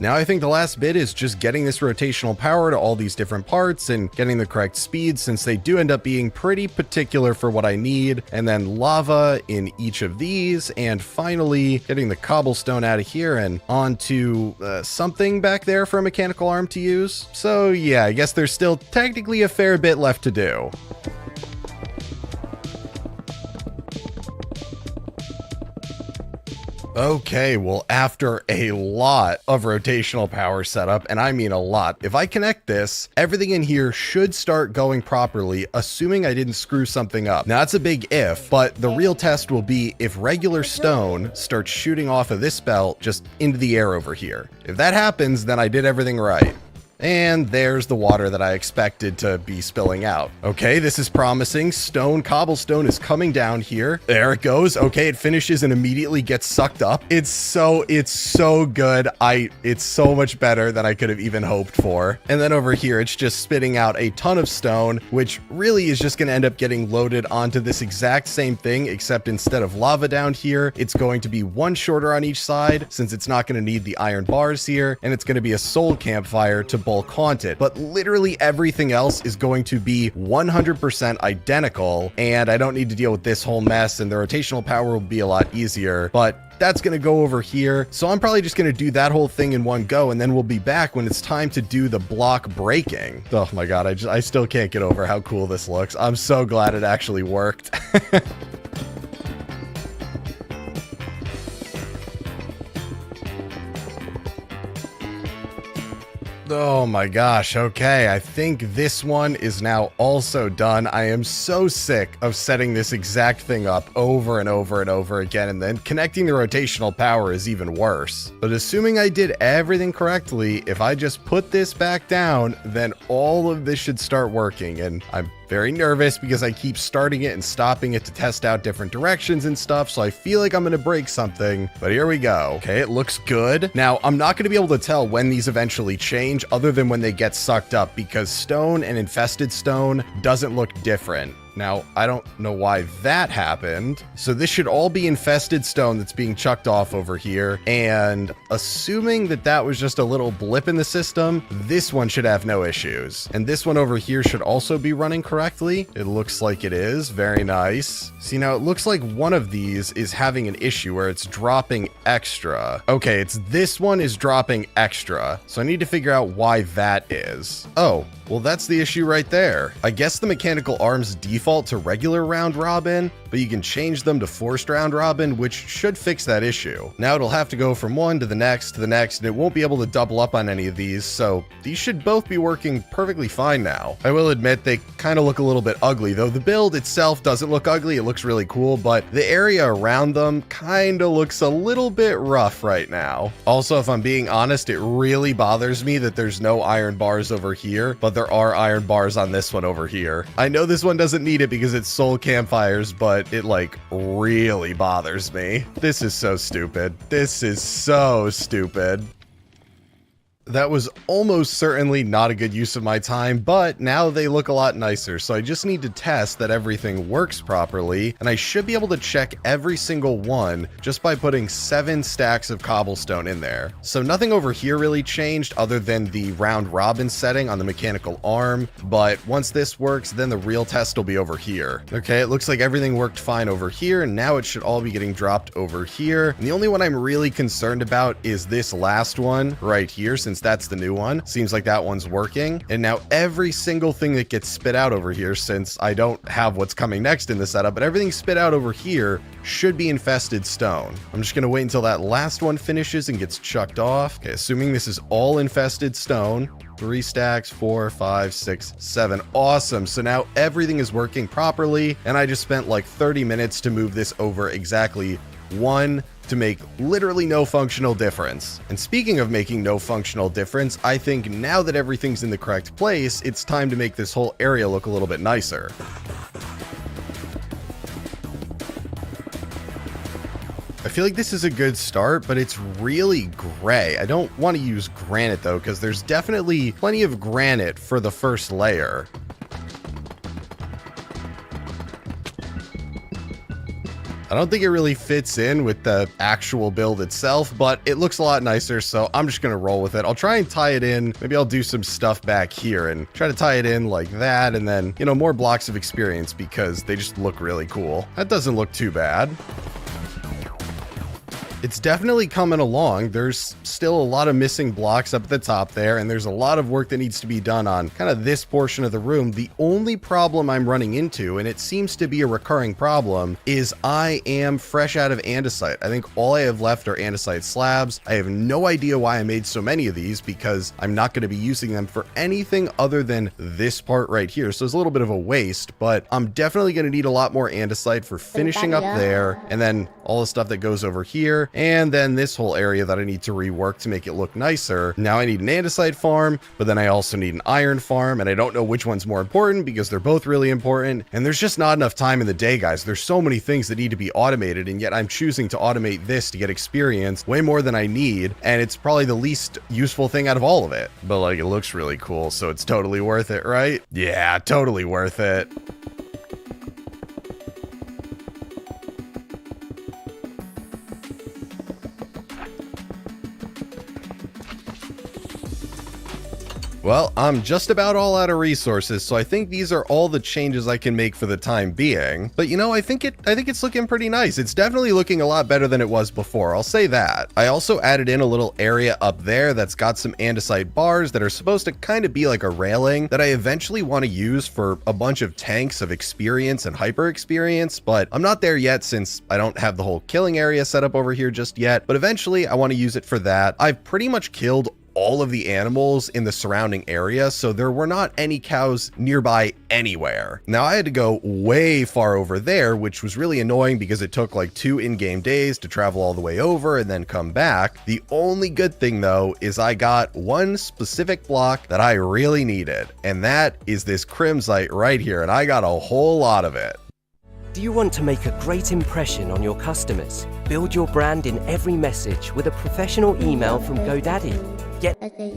Now I think the last bit is just getting this rotational power to all these different parts and getting the correct speed, since they do end up being pretty particular for what I need, and then lava in each of these, and finally getting the cobblestone out of here and onto something back there for a mechanical arm to use. So yeah, I guess there's still technically a fair bit left to do. Okay, well, after a lot of rotational power setup, and I mean a lot, if I connect this, everything in here should start going properly, assuming I didn't screw something up. Now, that's a big if, but the real test will be if regular stone starts shooting off of this belt just into the air over here. If that happens, then I did everything right. And there's the water that I expected to be spilling out. Okay, this is promising. Cobblestone is coming down here. There it goes. Okay, it finishes and immediately gets sucked up. It's so good. It's so much better than I could have even hoped for. And then over here, it's just spitting out a ton of stone, which really is just going to end up getting loaded onto this exact same thing, except instead of lava down here, it's going to be one shorter on each side, since it's not going to need the iron bars here, and it's going to be a soul campfire to bulk haunt it. But literally everything else is going to be 100% identical, and I don't need to deal with this whole mess, and the rotational power will be a lot easier. But that's going to go over here. So I'm probably just going to do that whole thing in one go, and then we'll be back when it's time to do the block breaking. Oh my god, I still can't get over how cool this looks. I'm so glad it actually worked. Oh my gosh, okay, I think this one is now also done. I am so sick of setting this exact thing up over and over and over again, and then connecting the rotational power is even worse. But assuming I did everything correctly, if I just put this back down, then all of this should start working, and I'm very nervous because I keep starting it and stopping it to test out different directions and stuff, so I feel like I'm going to break something, but here we go. Okay, it looks good. Now, I'm not going to be able to tell when these eventually change other than when they get sucked up, because stone and infested stone doesn't look different. Now, I don't know why that happened. So this should all be infested stone that's being chucked off over here. And assuming that that was just a little blip in the system, this one should have no issues. And this one over here should also be running correctly. It looks like it is. Very nice. See, now it looks like one of these is having an issue where it's dropping extra. Okay, it's this one is dropping extra. So I need to figure out why that is. Oh, well, that's the issue right there. I guess the mechanical arms default to regular round robin, but you can change them to forced round robin, which should fix that issue. Now it'll have to go from one to the next, and it won't be able to double up on any of these, so these should both be working perfectly fine now. I will admit they kind of look a little bit ugly, though the build itself doesn't look ugly, it looks really cool, but the area around them kind of looks a little bit rough right now. Also, if I'm being honest, it really bothers me that there's no iron bars over here, but there are iron bars on this one over here. I know this one doesn't need it because it's soul campfires, but it like really bothers me. This is so stupid. This is so stupid. That was almost certainly not a good use of my time, but now they look a lot nicer, so I just need to test that everything works properly, and I should be able to check every single one just by putting 7 stacks of cobblestone in there. So nothing over here really changed other than the round robin setting on the mechanical arm, but once this works, then the real test will be over here. Okay, it looks like everything worked fine over here, and now it should all be getting dropped over here. And the only one I'm really concerned about is this last one right here, since that's the new one. Seems like that one's working. And now every single thing that gets spit out over here, since I don't have what's coming next in the setup, but everything spit out over here should be infested stone. I'm just gonna wait until that last one finishes and gets chucked off. Okay, assuming this is all infested stone. 3 stacks, 4, 5, 6, 7. Awesome. So now everything is working properly, and I just spent like 30 minutes to move this over exactly one to make literally no functional difference. And speaking of making no functional difference, I think now that everything's in the correct place, it's time to make this whole area look a little bit nicer. I feel like this is a good start, but it's really gray. I don't want to use granite though, because there's definitely plenty of granite for the first layer. I don't think it really fits in with the actual build itself, but it looks a lot nicer, so I'm just gonna roll with it. I'll try and tie it in. Maybe I'll do some stuff back here and try to tie it in like that, and then, you know, more blocks of experience because they just look really cool. That doesn't look too bad. It's definitely coming along. There's still a lot of missing blocks up at the top there, and there's a lot of work that needs to be done on kind of this portion of the room. The only problem I'm running into, and it seems to be a recurring problem, is I am fresh out of andesite. I think all I have left are andesite slabs. I have no idea why I made so many of these because I'm not going to be using them for anything other than this part right here. So it's a little bit of a waste, but I'm definitely going to need a lot more andesite for finishing up there, and then all the stuff that goes over here. And then this whole area that I need to rework to make it look nicer. Now I need an andesite farm, but then I also need an iron farm, and I don't know which one's more important because they're both really important. And there's just not enough time in the day, guys. There's so many things that need to be automated, and yet I'm choosing to automate this to get experience way more than I need. And it's probably the least useful thing out of all of it. But like, it looks really cool, so it's totally worth it, right? Yeah, totally worth it. Well, I'm just about all out of resources, so I think these are all the changes I can make for the time being. But you know, I think it's looking pretty nice. It's definitely looking a lot better than it was before, I'll say that. I also added in a little area up there that's got some andesite bars that are supposed to kind of be like a railing that I eventually want to use for a bunch of tanks of experience and hyper experience, but I'm not there yet since I don't have the whole killing area set up over here just yet, but eventually I want to use it for that. I've pretty much killed all of the animals in the surrounding area, so there were not any cows nearby anywhere. Now I had to go way far over there, which was really annoying because it took like 2 in-game days to travel all the way over and then come back. The only good thing though is I got one specific block that I really needed, and that is this crimsite right here, and I got a whole lot of it. Do you want to make a great impression on your customers? Build your brand in every message with a professional email from GoDaddy.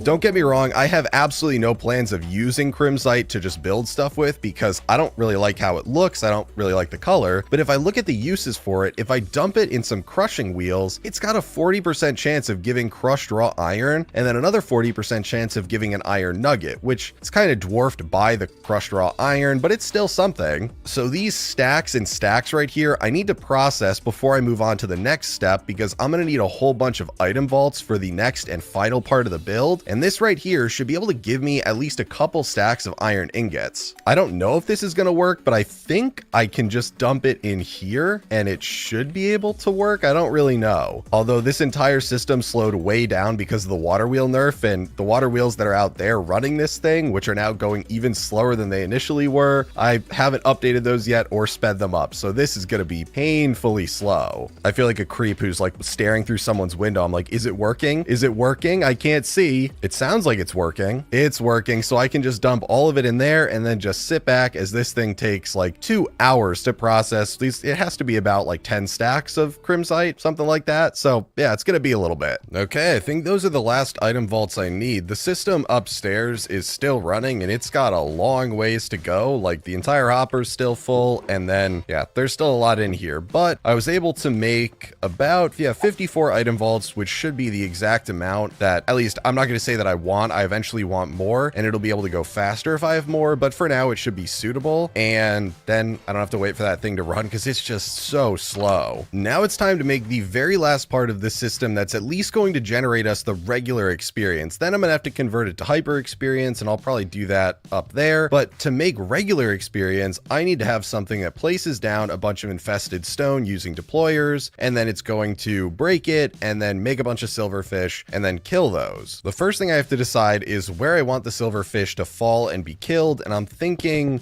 Don't get me wrong, I have absolutely no plans of using crimsite to just build stuff with because I don't really like how it looks, I don't really like the color, but if I look at the uses for it, if I dump it in some crushing wheels, it's got a 40% chance of giving crushed raw iron, and then another 40% chance of giving an iron nugget, which is kind of dwarfed by the crushed raw iron, but it's still something. So these stacks and stacks right here, I need to process before I move on to the next step because I'm going to need a whole bunch of item vaults for the next and final part of the build, and this right here should be able to give me at least a couple stacks of iron ingots. I don't know if this is going to work, but I think I can just dump it in here and it should be able to work. I don't really know. Although this entire system slowed way down because of the water wheel nerf, and the water wheels that are out there running this thing, which are now going even slower than they initially were, I haven't updated those yet or sped them up, so this is going to be painfully slow. I feel like a creep who's like staring through someone's window. I'm like, is it working? Is it working? I can't see. It sounds like it's working. It's working, so I can just dump all of it in there and then just sit back as this thing takes like 2 hours to process. At least it has to be about like 10 stacks of crimsite, something like that. So yeah, it's gonna be a little bit. Okay, I think those are the last item vaults I need. The system upstairs is still running and it's got a long ways to go. Like the entire hopper's still full, and then yeah, there's still a lot in here, but I was able to make about 54 item vaults, which should be the exact amount that, at least I'm not going to say that I want. I eventually want more, and it'll be able to go faster if I have more, but for now it should be suitable, and then I don't have to wait for that thing to run because it's just so slow. Now it's time to make the very last part of the system that's at least going to generate us the regular experience. Then I'm going to have to convert it to hyper experience, and I'll probably do that up there, but to make regular experience, I need to have something that places down a bunch of infested stone using deployers, and then it's going to break it, and then make a bunch of silverfish, and then kill those. The first thing I have to decide is where I want the silverfish to fall and be killed, and I'm thinking,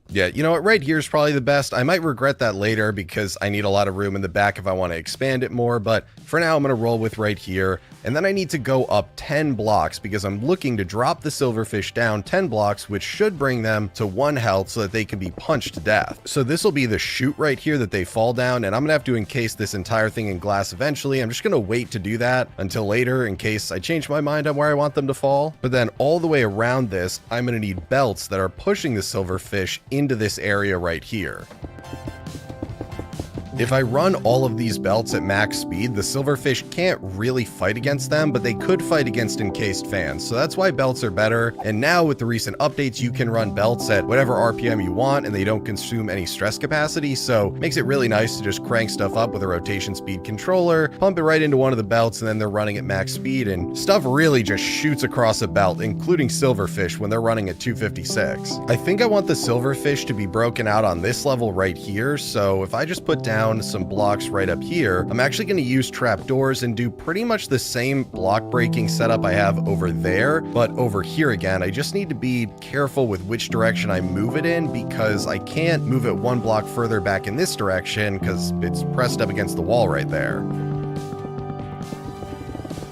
yeah, you know what, right here is probably the best. I might regret that later because I need a lot of room in the back if I want to expand it more, but for now I'm going to roll with right here. And then I need to go up 10 blocks because I'm looking to drop the silverfish down 10 blocks, which should bring them to 1 health so that they can be punched to death. So this will be the chute right here that they fall down, and I'm gonna have to encase this entire thing in glass eventually. I'm just gonna wait to do that until later in case I change my mind on where I want them to fall. But then all the way around this, I'm gonna need belts that are pushing the silverfish into this area right here. If I run all of these belts at max speed, the silverfish can't really fight against them, but they could fight against encased fans. So that's why belts are better. And now with the recent updates, you can run belts at whatever RPM you want and they don't consume any stress capacity. So it makes it really nice to just crank stuff up with a rotation speed controller, pump it right into one of the belts, and then they're running at max speed, and stuff really just shoots across a belt, including silverfish when they're running at 256. I think I want the silverfish to be broken out on this level right here. So if I just put down some blocks right up here, I'm actually going to use trapdoors and do pretty much the same block breaking setup I have over there, but over here again. I just need to be careful with which direction I move it in because I can't move it 1 block further back in this direction because it's pressed up against the wall right there.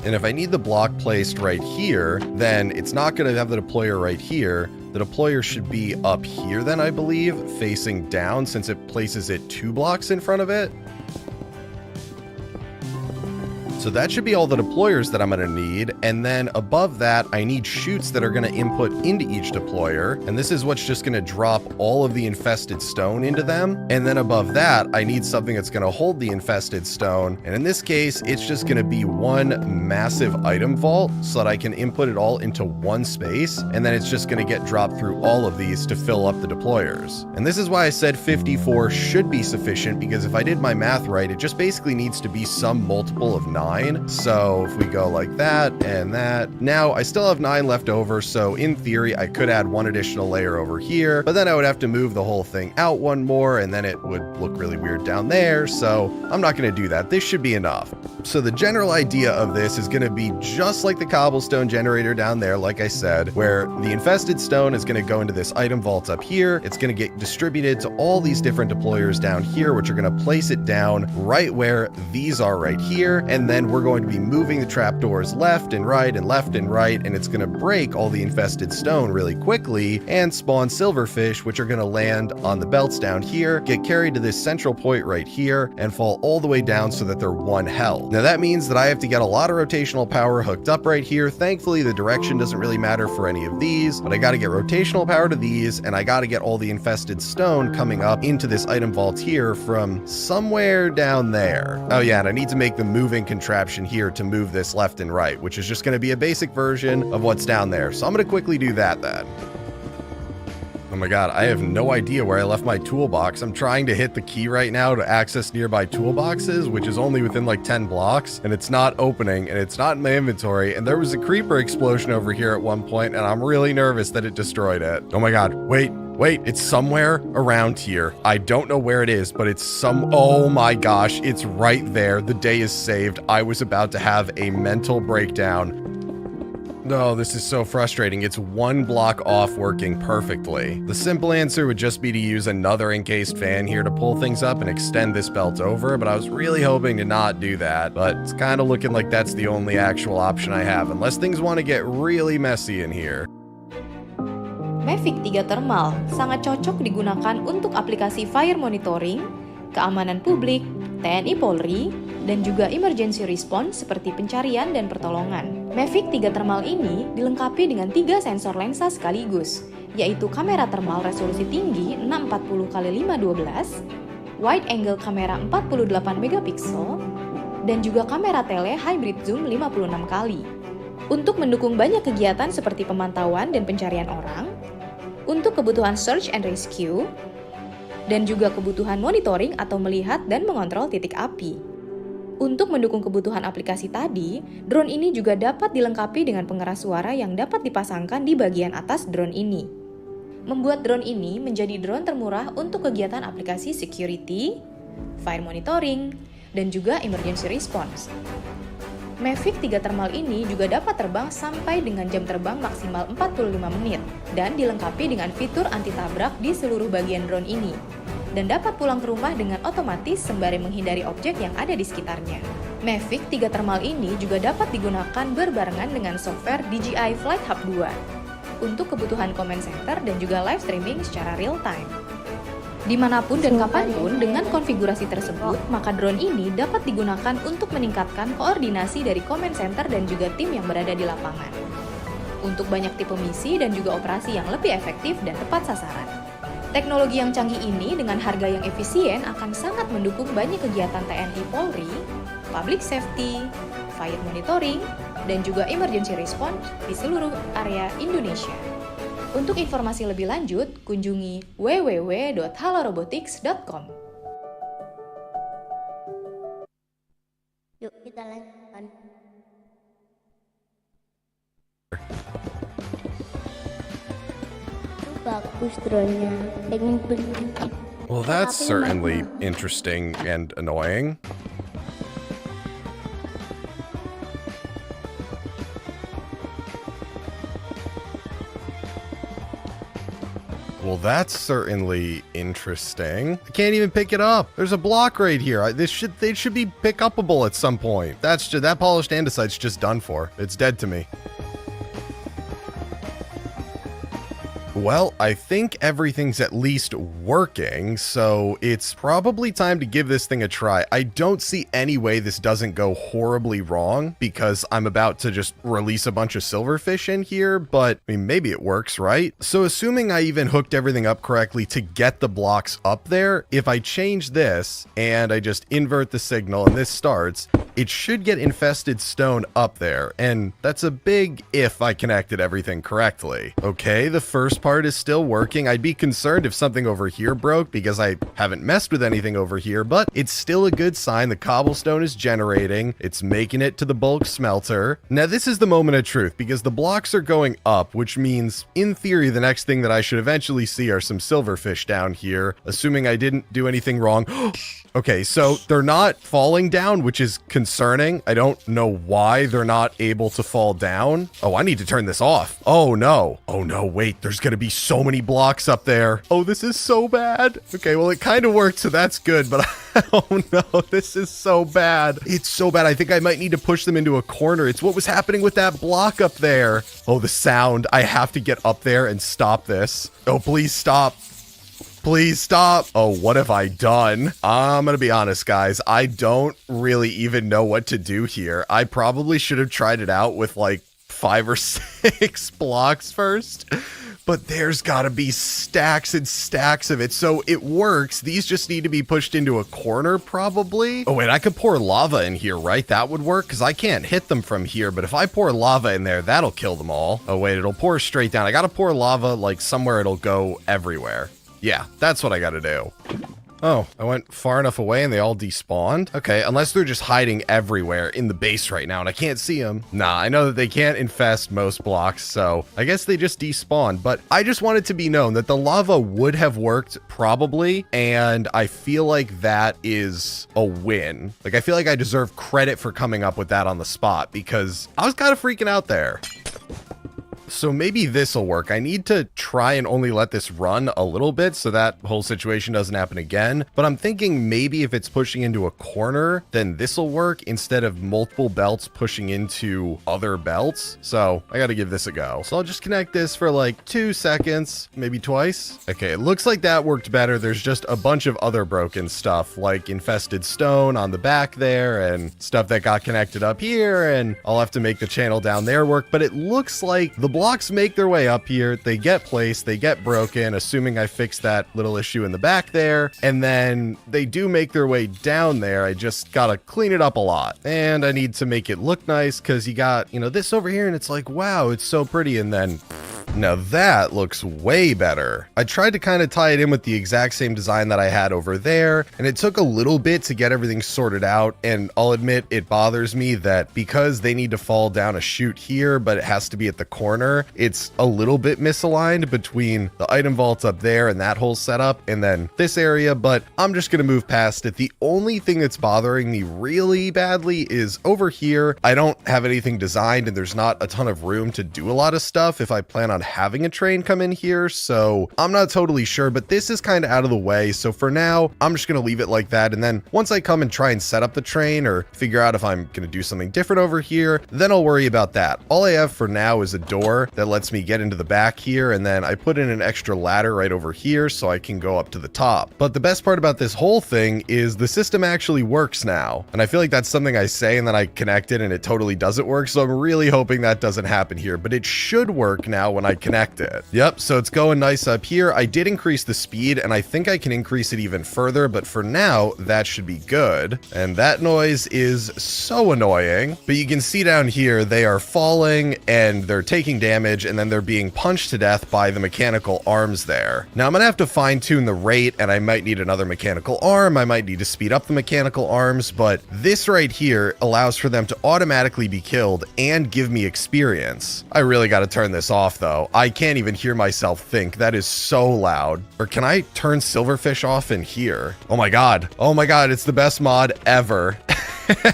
And if I need the block placed right here, then it's not going to have the deployer right here. The deployer should be up here then, I believe, facing down, since it places it 2 blocks in front of it. So that should be all the deployers that I'm going to need. And then above that, I need chutes that are going to input into each deployer. And this is what's just going to drop all of the infested stone into them. And then above that, I need something that's going to hold the infested stone. And in this case, it's just going to be one massive item vault so that I can input it all into one space. And then it's just going to get dropped through all of these to fill up the deployers. And this is why I said 54 should be sufficient, because if I did my math right, it just basically needs to be some multiple of 9. So if we go like that and that, now I still have 9 left over. So in theory, I could add 1 additional layer over here, but then I would have to move the whole thing out 1 more, and then it would look really weird down there. So I'm not going to do that. This should be enough. So the general idea of this is going to be just like the cobblestone generator down there, like I said, where the infested stone is going to go into this item vault up here. It's going to get distributed to all these different deployers down here, which are going to place it down right where these are right here. And then we're going to be moving the trapdoors left and right and left and right, and it's going to break all the infested stone really quickly and spawn silverfish, which are going to land on the belts down here, get carried to this central point right here, and fall all the way down so that they're 1 health. Now that means that I have to get a lot of rotational power hooked up right here. Thankfully, the direction doesn't really matter for any of these, but I got to get rotational power to these, and I got to get all the infested stone coming up into this item vault here from somewhere down there. Oh yeah, and I need to make the moving contraption here to move this left and right, which is just going to be a basic version of what's down there. So I'm going to quickly do that then. Oh my god, I have no idea where I left my toolbox. I'm trying to hit the key right now to access nearby toolboxes, which is only within like 10 blocks, and it's not opening, and it's not in my inventory, and there was a creeper explosion over here at one point, and I'm really nervous that it destroyed it. Oh my god, wait, it's somewhere around here. I don't know where it is, but it's oh my gosh, it's right there. The day is saved. I was about to have a mental breakdown. No, this is so frustrating. It's 1 block off working perfectly. The simple answer would just be to use another encased fan here to pull things up and extend this belt over, but I was really hoping to not do that. But it's kind of looking like that's the only actual option I have, unless things want to get really messy in here. Mavic 3 Thermal sangat cocok digunakan untuk aplikasi fire monitoring, keamanan publik, TNI Polri, dan juga emergency response seperti pencarian dan pertolongan. Mavic 3 Thermal ini dilengkapi dengan 3 sensor lensa sekaligus, yaitu kamera thermal resolusi tinggi 640x512, wide angle kamera 48 megapiksel, dan juga kamera tele hybrid zoom 56 kali. Untuk mendukung banyak kegiatan seperti pemantauan dan pencarian orang, untuk kebutuhan search and rescue, dan juga kebutuhan monitoring atau melihat dan mengontrol titik api. Untuk mendukung kebutuhan aplikasi tadi, drone ini juga dapat dilengkapi dengan pengeras suara yang dapat dipasangkan di bagian atas drone ini. Membuat drone ini menjadi drone termurah untuk kegiatan aplikasi security, fire monitoring, dan juga emergency response. Mavic 3 Thermal ini juga dapat terbang sampai dengan jam terbang maksimal 45 menit dan dilengkapi dengan fitur anti-tabrak di seluruh bagian drone ini, dan dapat pulang ke rumah dengan otomatis sembari menghindari objek yang ada di sekitarnya. Mavic 3 Thermal ini juga dapat digunakan berbarengan dengan software DJI Flight Hub 2 untuk kebutuhan command center dan juga live streaming secara real time. Dimanapun dan kapanpun dengan konfigurasi tersebut, maka drone ini dapat digunakan untuk meningkatkan koordinasi dari command center dan juga tim yang berada di lapangan, untuk banyak tipe misi dan juga operasi yang lebih efektif dan tepat sasaran. Teknologi yang canggih ini dengan harga yang efisien akan sangat mendukung banyak kegiatan TNI Polri, public safety, fire monitoring, dan juga emergency response di seluruh area Indonesia. Untuk informasi lebih lanjut, kunjungi www.halorobotics.com. Yuk kita lanjutkan. Bagus drone-nya. Pengen beli. Well, that's certainly interesting and annoying. well, that's certainly interesting. I can't even pick it up. There's a block right here. They should be pick upable at some point. That polished andesite's just done for. It's dead to me. Well, I think everything's at least working, so it's probably time to give this thing a try. I don't see any way this doesn't go horribly wrong because I'm about to just release a bunch of silverfish in here, but I mean, maybe it works, right? So assuming I even hooked everything up correctly to get the blocks up there, if I change this and I just invert the signal and this starts, it should get infested stone up there, and that's a big if I connected everything correctly. Okay, the first part is still working. I'd be concerned if something over here broke because I haven't messed with anything over here, but it's still a good sign. The cobblestone is generating. It's making it to the bulk smelter. Now, this is the moment of truth because the blocks are going up, which means, in theory, the next thing that I should eventually see are some silverfish down here, assuming I didn't do anything wrong. Okay, so they're not falling down, which is concerning. I don't know why they're not able to fall down. Oh, I need to turn this off. Oh, no. Oh, no, wait. There's going to be so many blocks up there. Oh, this is so bad. Okay, well, it kind of worked, so that's good, but oh, no, this is so bad. It's so bad. I think I might need to push them into a corner. It's what was happening with that block up there. Oh, the sound. I have to get up there and stop this. Oh, please stop. Please stop. Oh, what have I done? I'm gonna be honest, guys. I don't really even know what to do here. I probably should have tried it out with like 5 or 6 blocks first. But there's gotta be stacks and stacks of it. So it works. These just need to be pushed into a corner, probably. Oh, wait, I could pour lava in here, right? That would work, because I can't hit them from here. But if I pour lava in there, that'll kill them all. Oh, wait, it'll pour straight down. I gotta pour lava, like, somewhere it'll go everywhere. Yeah, that's what I gotta do. Oh, I went far enough away and they all despawned? Okay, unless they're just hiding everywhere in the base right now and I can't see them. Nah, I know that they can't infest most blocks, so I guess they just despawned. But I just want it to be known that the lava would have worked probably, and I feel like that is a win. Like, I feel like I deserve credit for coming up with that on the spot because I was kind of freaking out there. So maybe this will work. I need to try and only let this run a little bit so that whole situation doesn't happen again. But I'm thinking maybe if it's pushing into a corner, then this will work instead of multiple belts pushing into other belts. So I got to give this a go. So I'll just connect this for like 2 seconds, maybe twice. Okay, it looks like that worked better. There's just a bunch of other broken stuff like infested stone on the back there and stuff that got connected up here. And I'll have to make the channel down there work. But it looks like the blocks make their way up here, they get placed, they get broken, assuming I fixed that little issue in the back there, and then they do make their way down there. I just gotta clean it up a lot, and I need to make it look nice, because you got, you know, this over here, and it's like, wow, it's so pretty, and then now that looks way better. I tried to kind of tie it in with the exact same design that I had over there, and it took a little bit to get everything sorted out, and I'll admit it bothers me that because they need to fall down a chute here, but it has to be at the corner, it's a little bit misaligned between the item vaults up there and that whole setup, and then this area, but I'm just gonna move past it. The only thing that's bothering me really badly is over here. I don't have anything designed, and there's not a ton of room to do a lot of stuff if I plan on having a train come in here, so I'm not totally sure, but this is kind of out of the way. So for now, I'm just gonna leave it like that, and then once I come and try and set up the train or figure out if I'm gonna do something different over here, then I'll worry about that. All I have for now is a door that lets me get into the back here, and then I put in an extra ladder right over here so I can go up to the top. But the best part about this whole thing is the system actually works now, and I feel like that's something I say and then I connect it and it totally doesn't work, so I'm really hoping that doesn't happen here, but it should work now when I connect it. Yep, so it's going nice up here. I did increase the speed, and I think I can increase it even further, but for now, that should be good. And that noise is so annoying, but you can see down here, they are falling, and they're taking damage, and then they're being punched to death by the mechanical arms there. Now, I'm gonna have to fine-tune the rate, and I might need another mechanical arm. I might need to speed up the mechanical arms, but this right here allows for them to automatically be killed and give me experience. I really gotta turn this off, though. I can't even hear myself think. That is so loud. Or can I turn silverfish off in here? Oh my god. Oh my god, it's the best mod ever.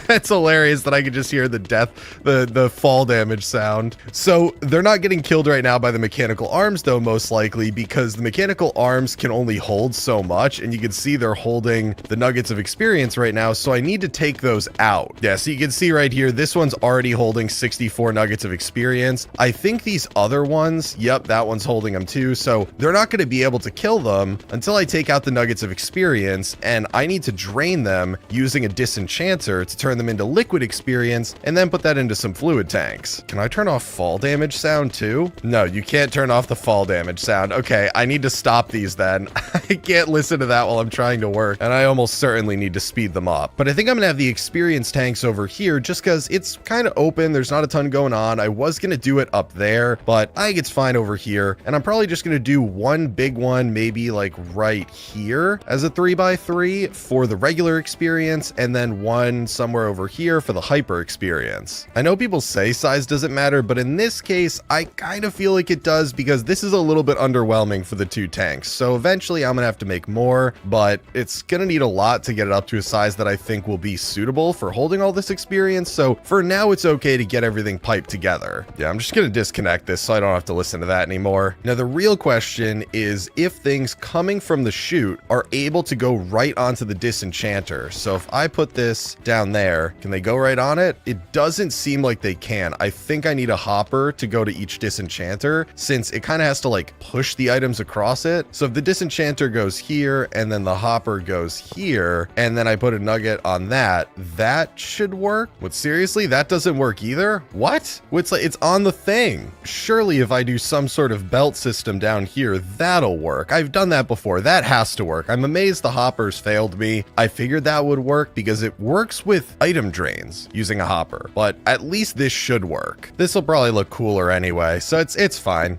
It's hilarious that I could just hear the fall damage sound. So they're not getting killed right now by the mechanical arms though, most likely, because the mechanical arms can only hold so much, and you can see they're holding the nuggets of experience right now, so I need to take those out. Yeah, so you can see right here, this one's already holding 64 nuggets of experience. I think these other ones, yep, that one's holding them too, so they're not going to be able to kill them until I take out the nuggets of experience, and I need to drain them using a disenchanter to turn them into liquid experience and then put that into some fluid tanks. Can I turn off fall damage sound too? No, you can't turn off the fall damage sound. Okay, I need to stop these then. I can't listen to that while I'm trying to work, and I almost certainly need to speed them up. But I think I'm gonna have the experience tanks over here just because it's kind of open. There's not a ton going on. I was gonna do it up there, but I think it's fine over here. And I'm probably just gonna do one big one, maybe like right here as a 3x3 for the regular experience, and then one somewhere over here for the hyper experience. I know people say size doesn't matter, but in this case, I kind of feel like it does because this is a little bit underwhelming for the two tanks. So eventually I'm gonna have to make more, but it's gonna need a lot to get it up to a size that I think will be suitable for holding all this experience. So for now, it's okay to get everything piped together. Yeah, I'm just gonna disconnect this so I don't have to listen to that anymore. Now, the real question is if things coming from the chute are able to go right onto the disenchanter. So if I put this down there, can they go right on it? It doesn't seem like they can. I think I need a hopper to go to each disenchanter since it kind of has to like push the items across it. So if the disenchanter goes here and then the hopper goes here and then I put a nugget on that, that should work. What, seriously? That doesn't work either? What? It's like it's on the thing. Surely if I do some sort of belt system down here, that'll work. I've done that before. That has to work. I'm amazed the hoppers failed me. I figured that would work because it works with item drains using a hopper, but at least this should work. This will probably look cooler anyway, so it's fine.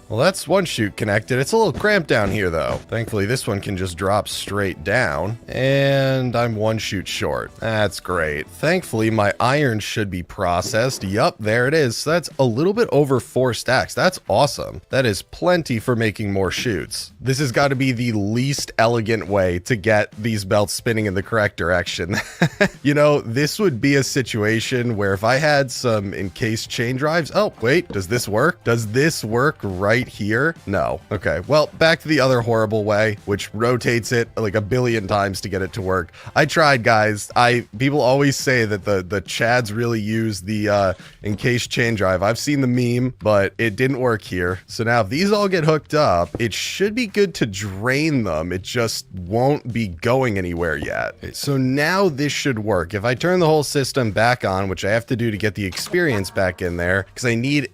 Well, that's one chute connected. It's a little cramped down here, though. Thankfully, this one can just drop straight down. And I'm one chute short. That's great. Thankfully, my iron should be processed. Yup, there it is. So that's a little bit over 4 stacks. That's awesome. That is plenty for making more chutes. This has got to be the least elegant way to get these belts spinning in the correct direction. You know, this would be a situation where if I had some encased chain drives... Oh, wait, does this work? Does this work right here? No. Okay, well, back to the other horrible way, which rotates it like a billion times to get it to work. I tried, guys. People always say that the Chads really use the encased chain drive. I've seen the meme, but it didn't work here. So now if these all get hooked up, it should be good to drain them. It just won't be going anywhere yet. Okay, so now this should work. If I turn the whole system back on, which I have to do to get the experience back in there, because I need